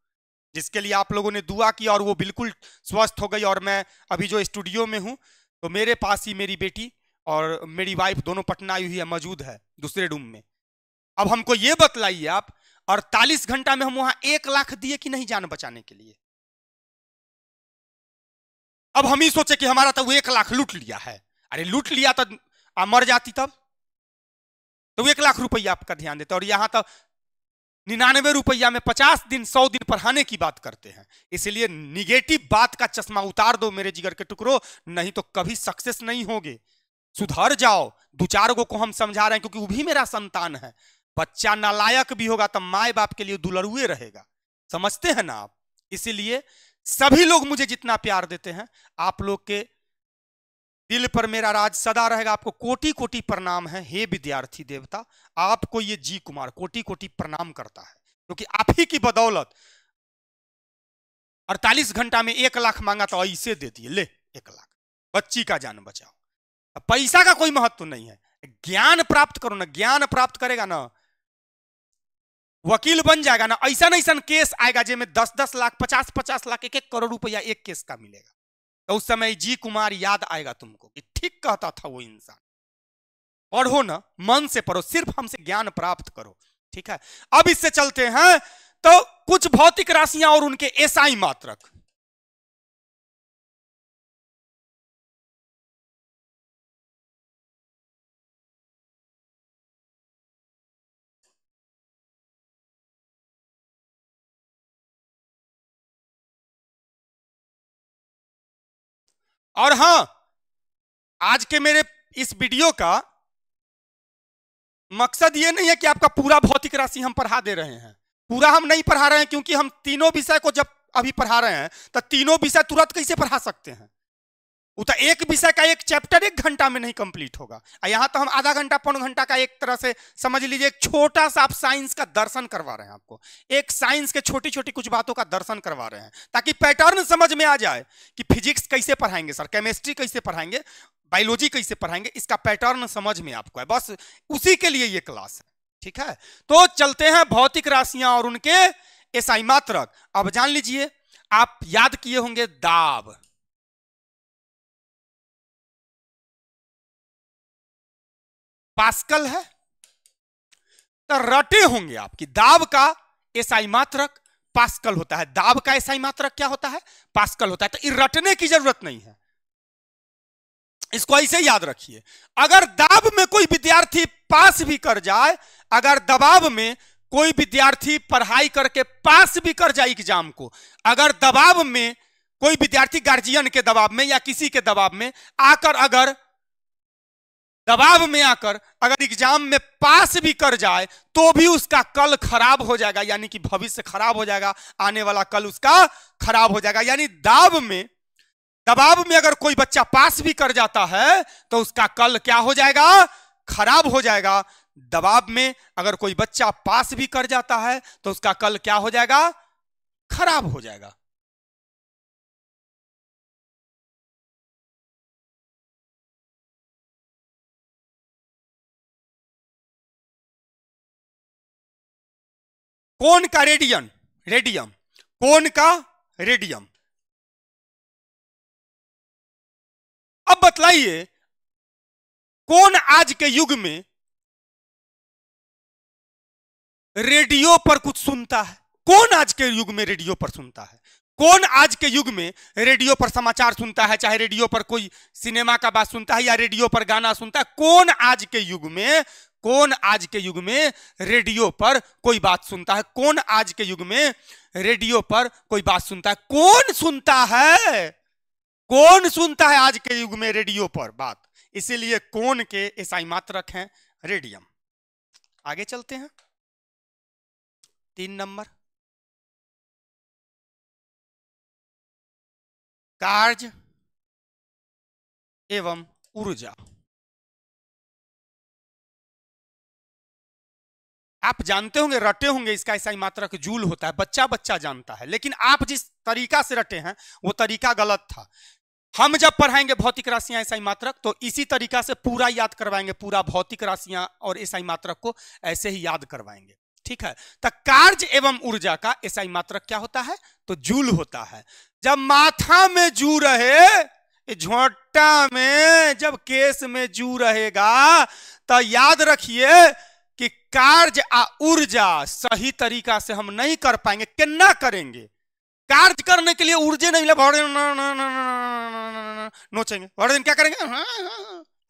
Speaker 1: जिसके लिए आप लोगों ने दुआ की और वो बिल्कुल स्वस्थ हो गई। और मैं अभी जो स्टूडियो में हूं तो मेरे पास ही मेरी बेटी और मेरी वाइफ दोनों पटना आई हुई है, मौजूद है दूसरे रूम में। अब हमको ये बतलाइए आप, 48 घंटा में हम वहां 1 लाख दिए कि नहीं जान बचाने के लिए? अब हम ही सोचे कि हमारा तो 1 लाख लूट लिया है। अरे लूट लिया तो मर जाती तब तो 1 लाख रुपया आपका ध्यान देते, और यहां तो 99 रुपया में 50 दिन 100 दिन पढ़ाने की बात करते हैं। इसलिए निगेटिव बात का चश्मा उतार दो मेरे जिगर के टुकड़ों, नहीं तो कभी सक्सेस नहीं होगे। सुधर जाओ। 2-4 को हम समझा रहे हैं क्योंकि वो भी मेरा संतान है। बच्चा नालायक भी होगा तो माए बाप के लिए दुलरुए रहेगा, समझते हैं ना आप? इसीलिए सभी लोग मुझे जितना प्यार देते हैं, आप लोग के दिल पर मेरा राज सदा रहेगा। आपको कोटि कोटि प्रणाम है हे विद्यार्थी देवता। आपको ये जी कुमार कोटि कोटि प्रणाम करता है, क्योंकि आप ही की बदौलत 48 घंटा में 1 लाख मांगा तो ऐसे दे दिए, ले 1 लाख, बच्ची का जान बचाओ। पैसा का कोई महत्व तो नहीं है, ज्ञान प्राप्त करो ना। ज्ञान प्राप्त करेगा ना, वकील बन जाएगा ना। ऐसा ऐसा केस आएगा जिसमें 10-10 लाख 50-50 लाख 1-1 करोड़ रुपया एक केस का मिलेगा। तो उस समय जी कुमार याद आएगा तुमको कि ठीक कहता था वो इंसान। पढ़ो ना, मन से पढ़ो, सिर्फ हमसे ज्ञान प्राप्त करो, ठीक है? अब इससे चलते हैं तो कुछ भौतिक राशियां और उनके एसआई मात्रक। और हां, आज के मेरे इस वीडियो का मकसद ये नहीं है कि आपका पूरा भौतिक राशि हम पढ़ा दे रहे हैं। पूरा हम नहीं पढ़ा रहे हैं, क्योंकि हम तीनों विषय को जब अभी पढ़ा रहे हैं तो तीनों विषय तुरंत कैसे पढ़ा सकते हैं? वो तो एक विषय का एक चैप्टर 1 घंटा में नहीं कंप्लीट होगा। यहां तो हम आधा घंटा 1.25 घंटा का एक तरह से समझ लीजिए एक छोटा सा आप साइंस का दर्शन करवा रहे हैं। आपको एक साइंस के छोटी छोटी कुछ बातों का दर्शन करवा रहे हैं, ताकि पैटर्न समझ में आ जाए कि फिजिक्स कैसे पढ़ाएंगे सर, केमिस्ट्री कैसे पढ़ाएंगे, बायोलॉजी कैसे पढ़ाएंगे, इसका पैटर्न समझ में आपको है। बस उसी के लिए ये क्लास है, ठीक है? तो चलते हैं भौतिक राशियां और उनके एसआई मात्रक। अब जान लीजिए, आप याद किए होंगे दाब, पास्कल है, तो रटे होंगे आपकी दाब का एसआई मात्रक पास्कल होता है। दाब का एसआई मात्रक क्या होता है? पास्कल होता है। तो ये रटने की जरूरत नहीं है, इसको ऐसे याद रखिए। अगर दाब में कोई विद्यार्थी पास भी कर जाए, अगर दबाव में कोई विद्यार्थी पढ़ाई करके पास भी कर जाए एग्जाम को, अगर दबाव में कोई विद्यार्थी गार्जियन के दबाव में या किसी के दबाव में आकर अगर एग्जाम में पास भी कर जाए, तो भी उसका कल खराब हो जाएगा, यानी कि भविष्य खराब हो जाएगा, आने वाला कल उसका खराब हो जाएगा। यानी दबाव में अगर कोई बच्चा पास भी कर जाता है तो उसका कल क्या हो जाएगा? खराब हो जाएगा। दबाव में अगर कोई बच्चा पास भी कर जाता है तो उसका कल क्या हो जाएगा? खराब हो जाएगा। कौन का रेडियम, कौन का रेडियम। अब बतलाइए, कौन आज के युग में रेडियो पर कुछ सुनता है? कौन आज के युग में रेडियो पर सुनता है? कौन आज के युग में रेडियो पर समाचार सुनता है, चाहे रेडियो पर कोई सिनेमा का बात सुनता है या रेडियो पर गाना सुनता है? कौन आज के युग में रेडियो पर कोई बात सुनता है? कौन आज के युग में रेडियो पर कोई बात सुनता है? कौन सुनता है आज के युग में रेडियो पर बात? इसीलिए कौन के एसआई मात्रक हैं रेडियम। आगे चलते हैं, 3 नंबर, कार्य एवं ऊर्जा। आप जानते होंगे, रटे होंगे, इसका एसआई मात्रक जूल होता है। बच्चा जानता है, लेकिन आप जिस तरीका से रटे हैं वो तरीका गलत था। हम जब पढ़ाएंगे भौतिक राशियां एसआई मात्रक तो इसी तरीका से पूरा याद करवाएंगे, पूरा भौतिक राशियां और एसआई मात्रक को ऐसे ही याद करवाएंगे। ठीक है, तो कार्य एवं ऊर्जा का एसआई मात्रक क्या होता है? तो जूल होता है। जब माथा में जू रहे, झोंटा में जब केस में जू रहेगा तो याद रखिए कि कार्य और ऊर्जा सही तरीका से हम नहीं कर पाएंगे। कितना करेंगे? कार्य करने के लिए ऊर्जा नहीं ले, नोचेंगे, क्या करेंगे?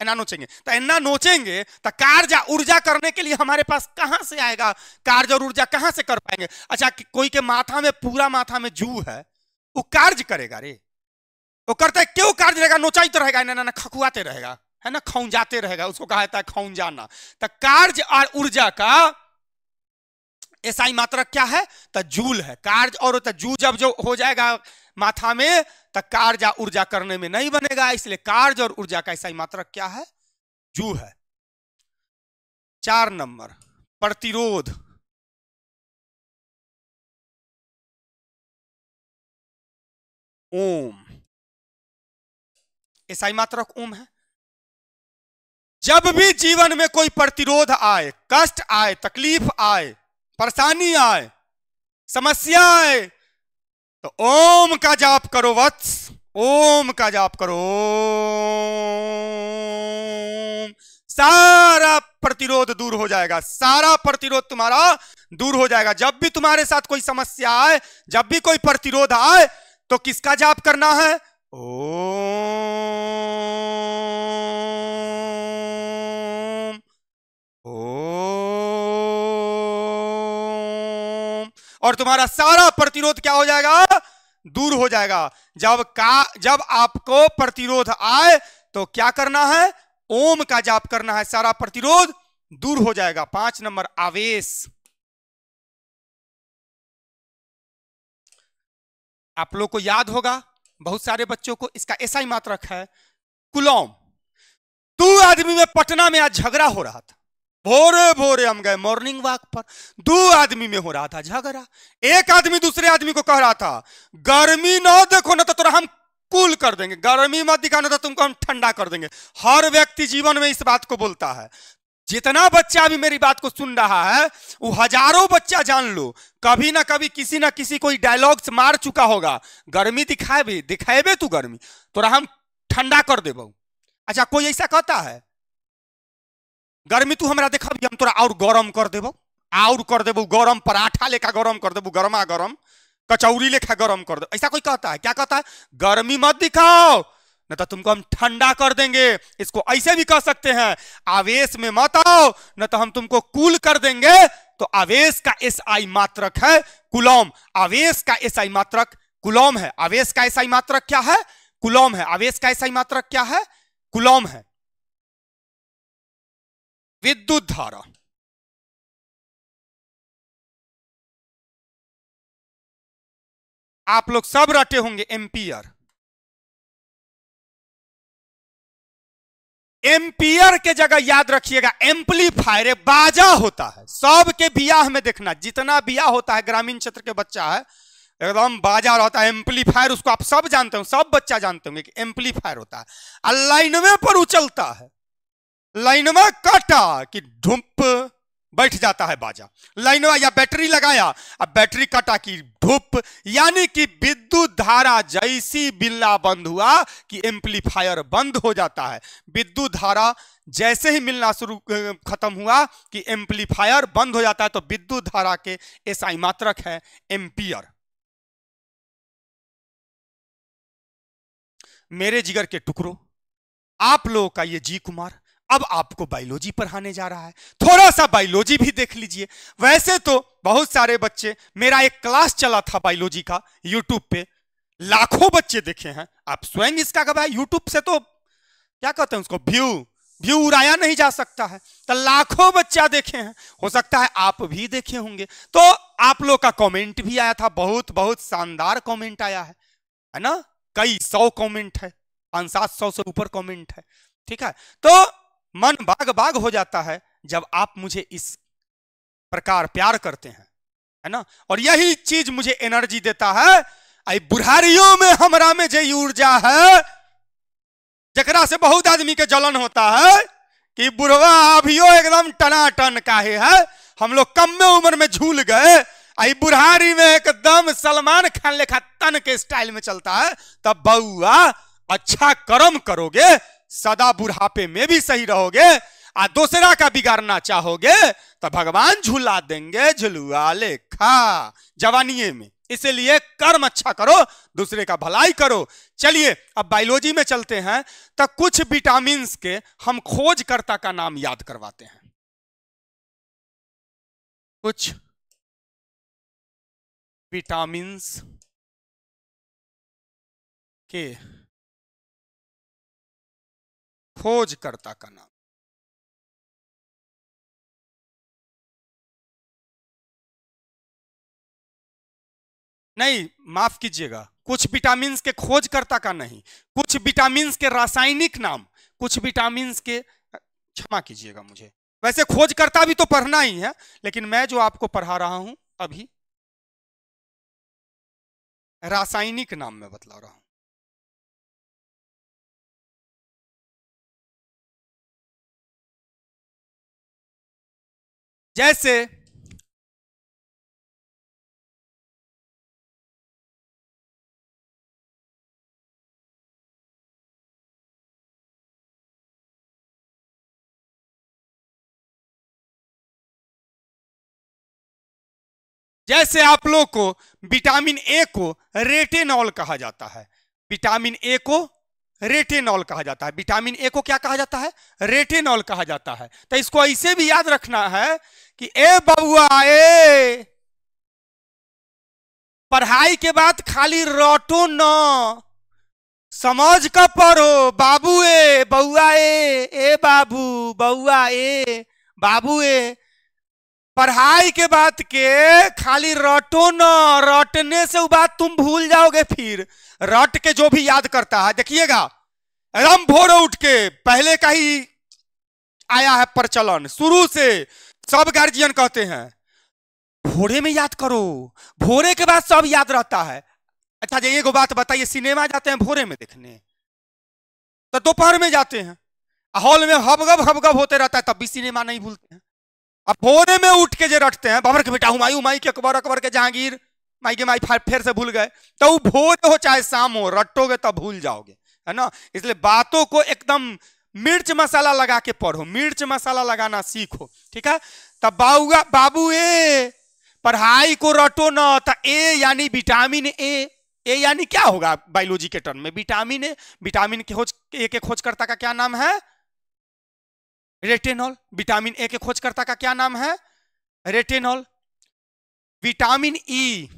Speaker 1: एना नोचेंगे। तो एना नोचेंगे तो कार्य ऊर्जा करने के लिए हमारे पास कहां से आएगा? कार्य और ऊर्जा कहां से कर पाएंगे? अच्छा, कोई के माथा में, पूरा माथा में जू है, वो कार्य करेगा रे? वो करता है, क्यों कार्य रहेगा? नोचाई तो रहेगा, ना खखुआते रहेगा, है ना, खौंजाते रहेगा, उसको कहा जाता है खौंजाना। तो कार्य और ऊर्जा का एसआई मात्रक क्या है? तो जूल है। कार्य और जू जब जो हो जाएगा माथा में तो कार्य ऊर्जा करने में नहीं बनेगा, इसलिए कार्य और ऊर्जा का एसआई मात्रक क्या है? जू है। 4 नंबर, प्रतिरोध। ओम, एसआई मात्रक ओम है। जब भी जीवन में कोई प्रतिरोध आए, कष्ट आए, तकलीफ आए, परेशानी आए, समस्या आए, तो ओम का जाप करो वत्स, ओम का जाप करो। सारा प्रतिरोध दूर हो जाएगा, सारा प्रतिरोध तुम्हारा दूर हो जाएगा। जब भी तुम्हारे साथ कोई समस्या आए, जब भी कोई प्रतिरोध आए, तो किसका जाप करना है? ओम, ओम, और तुम्हारा सारा प्रतिरोध क्या हो जाएगा? दूर हो जाएगा। जब आपको प्रतिरोध आए तो क्या करना है? ओम का जाप करना है, सारा प्रतिरोध दूर हो जाएगा। 5 नंबर, आवेश। आप लोग को याद होगा, बहुत सारे बच्चों को इसका एसआई मात्रक है कुलौम। 2 आदमी में पटना में आज झगड़ा हो रहा था। भोरे भोरे हम गए मॉर्निंग वॉक पर, 2 आदमी में हो रहा था झगड़ा। एक आदमी दूसरे आदमी को कह रहा था, गर्मी ना देखो ना तो तोरा हम कूल कर देंगे, गर्मी मत दिखाना तो तुमको हम ठंडा कर देंगे। हर व्यक्ति जीवन में इस बात को बोलता है। जितना बच्चा अभी मेरी बात को सुन रहा है, वो हजारों बच्चा जान लो, कभी ना कभी किसी ना किसी कोई डायलॉग्स मार चुका होगा, गर्मी दिखाएबे तू गर्मी, तोरा हम ठंडा कर देबो। अच्छा, कोई ऐसा कहता है गर्मी तू हमरा देखा हम तोरा और गरम कर देबो, गरम पराठा लेखा गरम कर देबो, गरमा गरम कचौरी लेखा गरम कर दो। ऐसा कोई कहता है? क्या कहता है? गर्मी मत दिखाओ न तो तुमको हम ठंडा कर देंगे। इसको ऐसे भी कह सकते हैं, आवेश में मत आओ न तो हम तुमको कूल कर देंगे। तो आवेश का एसआई मात्रक है कुलौम। आवेश का एसआई मात्रक कुलौम है। आवेश का एसआई मात्रक क्या है? कुलौम है। आवेश का एसआई मात्रक क्या है? कुलौम है। विद्युत धारा, आप लोग सब रटे होंगे एम्पियर। एम्पियर के जगह याद रखिएगा एम्पलीफायर, बाजा होता है। सबके बियाह में देखना, जितना बियाह होता है ग्रामीण क्षेत्र के बच्चा है, एकदम बाजा रहता है। एम्पलीफायर उसको आप सब जानते हो, सब बच्चा जानते होंगे कि एम्पलीफायर होता है। और लाइनवे पर उछलता है, लाइनवा काटा कि धुप बैठ जाता है बाजा। लाइनवा या बैटरी लगाया, अब बैटरी काटा कि धूप, यानी कि विद्युत धारा जैसी बिल्ला बंद हुआ कि एम्पलीफायर बंद हो जाता है। विद्युत धारा जैसे ही मिलना शुरू खत्म हुआ कि एम्पलीफायर बंद हो जाता है। तो विद्युत धारा के एसआई मात्रक है एम्पियर। मेरे जिगर के टुकड़ों, आप लोगों का ये जी कुमार अब आपको बायोलॉजी पढ़ाने जा रहा है। थोड़ा सा बायोलॉजी भी देख लीजिए। वैसे तो बहुत सारे बच्चे, मेरा एक क्लास चला था बायोलॉजी का यूट्यूब पे, लाखों बच्चे देखे हैं। आप स्वयं इसका गवाह, यूट्यूब से तो क्या कहते हैं उसको, व्यू उड़ाया नहीं जा सकता है। तो लाखों बच्चा देखे हैं, हो सकता है आप भी देखे होंगे। तो आप लोग का कमेंट भी आया था, बहुत बहुत शानदार कमेंट आया है ना। कई 100 कमेंट है, 500-700 से ऊपर कमेंट है। ठीक है, तो मन बाग बाग हो जाता है जब आप मुझे इस प्रकार प्यार करते हैं, है ना। और यही चीज मुझे एनर्जी देता है। आई बुढ़ारियों में हमरा में जो ऊर्जा है, जकरा से बहुत आदमी के जलन होता है कि बुढ़वा अभियो एकदम टनाटन काहे है, हम लोग कम में उम्र में झूल गए, आई बुढ़ारी में एकदम सलमान खान लेखा तन के स्टाइल में चलता है। तब बउआ अच्छा कर्म करोगे, सदा बुढ़ापे में भी सही रहोगे, आ दूसरा का बिगाड़ना चाहोगे तो भगवान झूला देंगे झुलुआ लेखा जवानीए में। इसलिए कर्म अच्छा करो, दूसरे का भलाई करो। चलिए अब बायोलॉजी में चलते हैं, तो कुछ विटामिन के हम खोजकर्ता का नाम याद करवाते हैं। कुछ विटामिन के खोजकर्ता का नाम। नहीं, माफ कीजिएगा, कुछ विटामिन के खोजकर्ता का नहीं, कुछ विटामिन के रासायनिक नाम, कुछ विटामिन के, क्षमा कीजिएगा मुझे, वैसे खोजकर्ता भी तो पढ़ना ही है, लेकिन मैं जो आपको पढ़ा रहा हूं अभी रासायनिक नाम में बतला रहा हूं। जैसे जैसे आप लोग को विटामिन ए को रेटिनॉल कहा जाता है, विटामिन ए को रेटिनॉल कहा जाता है, विटामिन ए को क्या कहा जाता है, रेटिनॉल कहा जाता है। तो इसको ऐसे भी याद रखना है कि ए बउआ ए, पढ़ाई के बाद खाली रटो न, समझ का पढ़ो, बाबू ए बउआ ए बाबू बउआ ए बाबू ए, पढ़ाई के बाद के खाली रटो न, रटने से वो बात तुम भूल जाओगे। फिर रट के जो भी याद करता है, देखिएगा एकदम भोर उठ के, पहले का ही आया है प्रचलन, शुरू से सब गार्जियन कहते हैं भोरे में याद करो, भोरे के बाद सब याद रहता है। अच्छा जी एक बात बताइए, सिनेमा जाते हैं भोरे में देखने तो दोपहर में जाते हैं, हॉल में हबगब होते रहता है, तब भी सिनेमा नहीं भूलते हैं। अब भोरे में उठ के जो रटते हैं, बाबर के बेटा हुमायूं के अकबर, अकबर के जहांगीर, माई के माई फिर से भूल गए, तो वो भोर हो चाहे शाम हो, रटोगे तब भूल जाओगे, है ना। इसलिए बातों को एकदम मिर्च मसाला लगा के पढ़ो, मिर्च मसाला लगाना सीखो, ठीक है। तब बाबू ए, पढ़ाई को रटो ना, तो ए यानी विटामिन ए, ए यानी क्या होगा बायोलॉजी के टर्म में, विटामिन ए, विटामिन के खोजकर्ता का क्या नाम है, रेटिनॉल। विटामिन ए के खोजकर्ता का क्या नाम है, retinol. Vitamin E,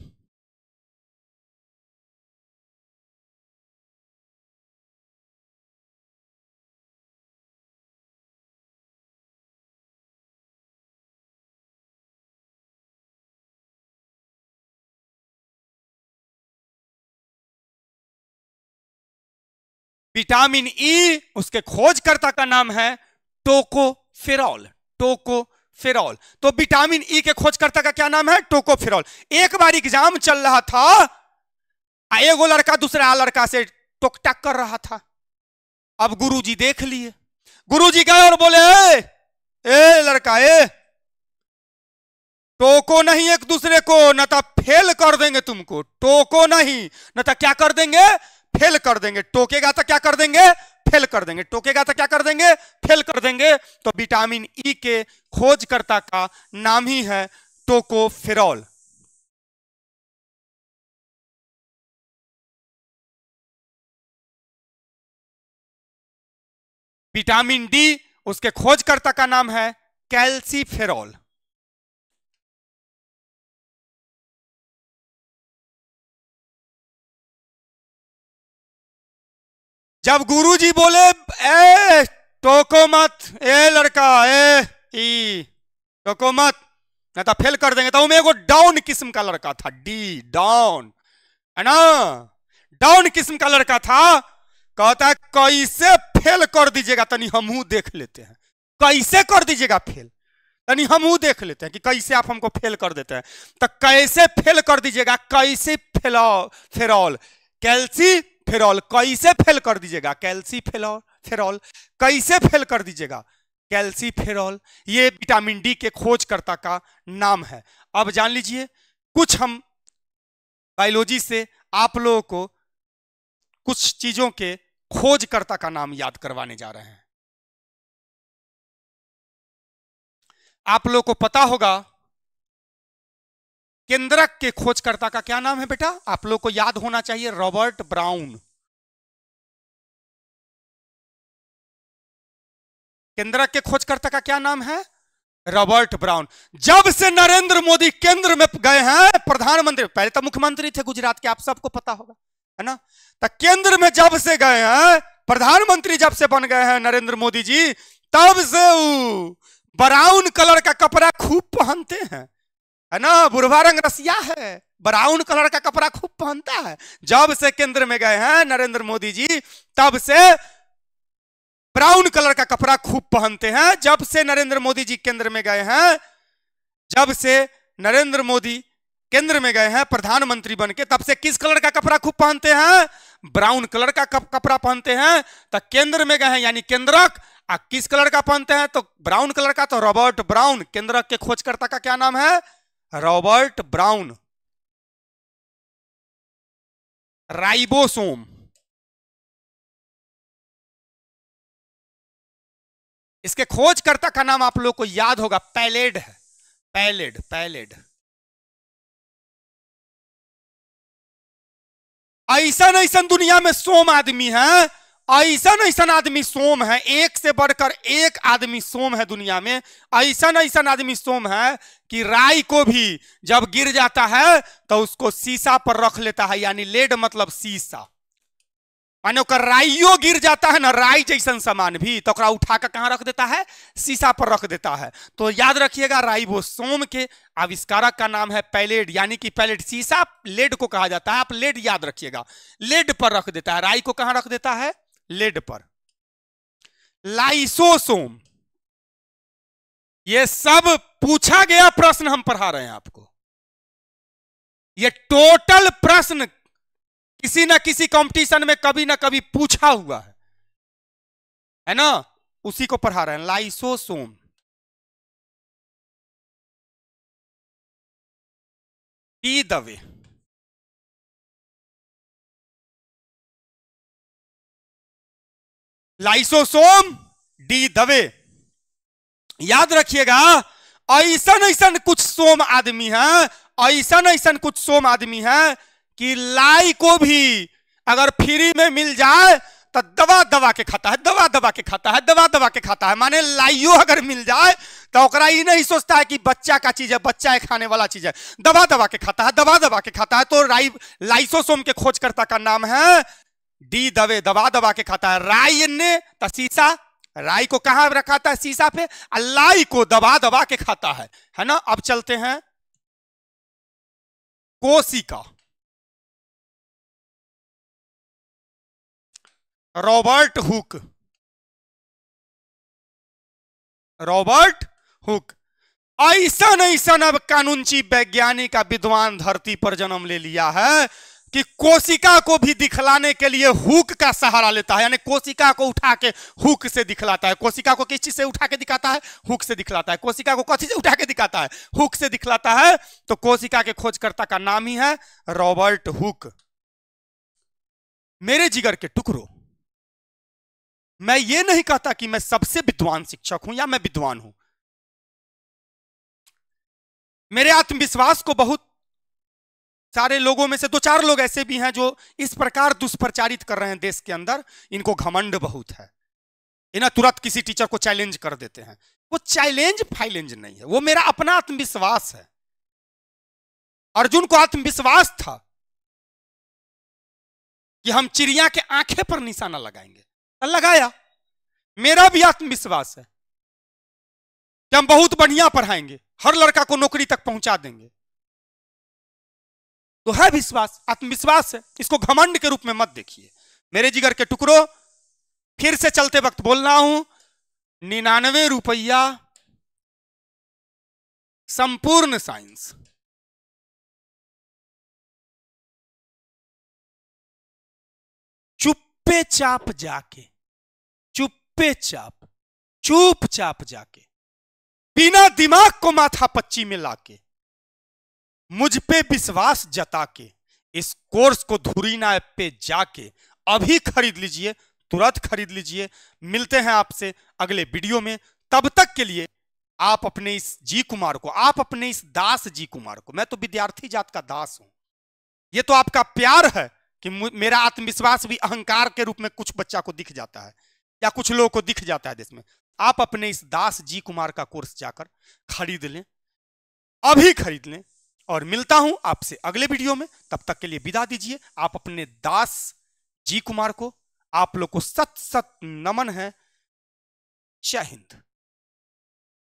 Speaker 1: vitamin E उसके खोजकर्ता का नाम है टोकोफेरॉल, टोकोफेरॉल। तो विटामिन ई के खोजकर्ता का क्या नाम है, टोकोफेरॉल। एक बार एग्जाम चल रहा था, एगो लड़का दूसरा लड़का से टोकटाक कर रहा था। अब गुरुजी देख लिए, गुरुजी गए और बोले ए लड़का ए, टोको नहीं एक दूसरे को, न तो फेल कर देंगे तुमको, टोको नहीं न तो क्या कर देंगे, फेल कर देंगे। टोकेगा तो क्या कर देंगे, फेल कर देंगे, टोकेगा तो क्या कर देंगे, फेल कर देंगे। तो विटामिन ई के खोजकर्ता का नाम ही है टोकोफेरॉल। विटामिन डी उसके खोजकर्ता का नाम है कैल्सीफेरॉल। जब गुरुजी बोले ए टोको मत, ए लड़का ई टोको मत, ना तो फेल कर देंगे, तो उनमें एगो डाउन किस्म का लड़का था, डी डाउन, है ना, डाउन किस्म का लड़का था। कहता है कैसे फेल कर दीजिएगा, तनी हमहू देख लेते हैं, कैसे कर दीजिएगा फेल, तनी हमहू देख लेते हैं कि कैसे आप हमको फेल कर देते हैं। तो कैसे फेल कर दीजिएगा, कैसे फेरॉल, कैल्सी फेरॉल, कैसे फेल कर दीजिएगा, कैल्सी फेरॉल। कैल्सीफेरॉल कैसे फेल कर दीजिएगा? कैल्सीफेरॉल ये विटामिन डी के खोजकर्ता का नाम है। अब जान लीजिए कुछ हम बायोलॉजी से आप लोगों को कुछ चीजों के खोजकर्ता का नाम याद करवाने जा रहे हैं। आप लोगों को पता होगा केंद्रक के खोजकर्ता का क्या नाम है बेटा? आप लोग को याद होना चाहिए, रॉबर्ट ब्राउन। केंद्रक के खोजकर्ता का क्या नाम है? Robert brown. जब से नरेंद्र मोदी केंद्र में गए हैं प्रधानमंत्री, पहले तो मुख्यमंत्री थे गुजरात के, आप सबको पता होगा है ना, तो केंद्र में जब से गए हैं प्रधानमंत्री, जब से बन गए हैं नरेंद्र मोदी जी, तब से ब्राउन कलर का कपड़ा खूब पहनते हैं, है ना। बुढ़वा रंग रसिया है, ब्राउन कलर का कपड़ा खूब पहनता है। जब से केंद्र में गए हैं नरेंद्र मोदी जी, तब से ब्राउन कलर का कपड़ा खूब पहनते हैं। जब से नरेंद्र मोदी जी केंद्र में गए हैं, जब से नरेंद्र मोदी केंद्र में गए हैं प्रधानमंत्री बनके, तब से किस कलर का कपड़ा खूब पहनते हैं? ब्राउन कलर का कपड़ा पहनते हैं। तो केंद्र में गए हैं यानी केंद्रक, किस कलर का पहनते हैं? तो ब्राउन कलर का। तो रॉबर्ट ब्राउन, केंद्रक के खोजकर्ता का क्या नाम है? Robert brown. राइबोसोम, इसके खोजकर्ता का नाम आप लोग को याद होगा, पैलेड है। Pallid, pallid. ऐसा ऐसा दुनिया में सोम आदमी है, ऐसा ऐसा आदमी सोम है, एक से बढ़कर एक आदमी सोम है दुनिया में। ऐसा ऐसा आदमी सोम है कि राई को भी जब गिर जाता है तो उसको शीशा पर रख लेता है, यानी लेड मतलब शीशा। माने राइयो गिर जाता है ना, राई जैसन सामान भी, तो उठाकर कहां रख देता है? शीशा पर रख देता है। तो याद रखिएगा राइबोसोम के आविष्कारक का नाम है पैलेड, यानी कि पैलेड। शीशा लेड को कहा जाता है, आप लेड याद रखिएगा, लेड पर रख देता है। राई को कहां रख देता है? लेड पर। लाइसोसोम, ये सब पूछा गया प्रश्न हम पढ़ा रहे हैं आपको। ये टोटल प्रश्न किसी ना किसी कंपटीशन में कभी ना कभी पूछा हुआ है ना, उसी को पढ़ा रहे हैं। Lysosome, D Dave. Lysosome, D Dave, याद रखिएगा। ऐसा ऐसा कुछ सोम आदमी है, ऐसा ऐसा कुछ सोम आदमी है कि लाई को भी अगर फ्री में मिल जाए तो दबा दबा के खाता है, दबा दबा के खाता है, दबा दबा के खाता है। माने लाइयो अगर मिल जाए तो ओकरा ये नहीं सोचता है कि बच्चा का चीज है, बच्चा है खाने वाला चीज है, दबा दबा के खाता है, दबा दबा के खाता है। तो लाइसोसोम के खोजकर्ता का नाम है डी दवे, दबा दबा के खाता है। राई ने तो शीशा, राई को कहां रखाता है? शीशा पे। लाई को दबा दबा के खाता है ना। अब चलते हैं कोशिका। Robert Hooke, Robert Hooke. ऐसा ऐसा अब कानूनची वैज्ञानिक का विद्वान धरती पर जन्म ले लिया है कि कोशिका को भी दिखलाने के लिए हुक का सहारा लेता है, यानी कोशिका को उठा के हुक से दिखलाता है। कोशिका को किस चीज से उठा के दिखाता है? हुक से दिखलाता है। कोशिका को कौन से उठा के दिखाता है? हुक से दिखलाता है। तो कोशिका के खोजकर्ता का नाम ही है रॉबर्ट हुक। मेरे जिगर के टुकड़ों, मैं ये नहीं कहता कि मैं सबसे विद्वान शिक्षक हूं या मैं विद्वान हूं। मेरे आत्मविश्वास को बहुत सारे लोगों में से दो चार लोग ऐसे भी हैं जो इस प्रकार दुष्प्रचारित कर रहे हैं देश के अंदर, इनको घमंड बहुत है, इन्हें तुरंत किसी टीचर को चैलेंज कर देते हैं। वो चैलेंज फाइलेंज नहीं है, वो मेरा अपना आत्मविश्वास है। अर्जुन को आत्मविश्वास था कि हम चिड़िया के आंखें पर निशाना लगाएंगे, लगाया। मेरा भी आत्मविश्वास है कि हम बहुत बढ़िया पढ़ाएंगे, हर लड़का को नौकरी तक पहुंचा देंगे। तो है विश्वास, आत्मविश्वास है, इसको घमंड के रूप में मत देखिए। मेरे जिगर के टुकड़ों, फिर से चलते वक्त बोल रहा हूं, 99 रुपया संपूर्ण साइंस, चुप्पे चाप जाके, चुपचाप चुपचाप जाके बिना दिमाग को माथा पच्ची में लाके मुझ पे विश्वास जता के इस कोर्स को धुरीना ऐप पे जाके अभी खरीद लीजिए, तुरंत खरीद लीजिए। मिलते हैं आपसे अगले वीडियो में। तब तक के लिए आप अपने इस जी कुमार को, आप अपने इस दास जी कुमार को, मैं तो विद्यार्थी जात का दास हूं, ये तो आपका प्यार है कि मेरा आत्मविश्वास भी अहंकार के रूप में कुछ बच्चा को दिख जाता है या कुछ लोगों को दिख जाता है देश में। आप अपने इस दास जी कुमार का कोर्स जाकर खरीद लें, अभी खरीद लें। और मिलता हूं आपसे अगले वीडियो में। तब तक के लिए विदा दीजिए। आप अपने दास जी कुमार को, आप लोग को सत सत नमन है। जय हिंद।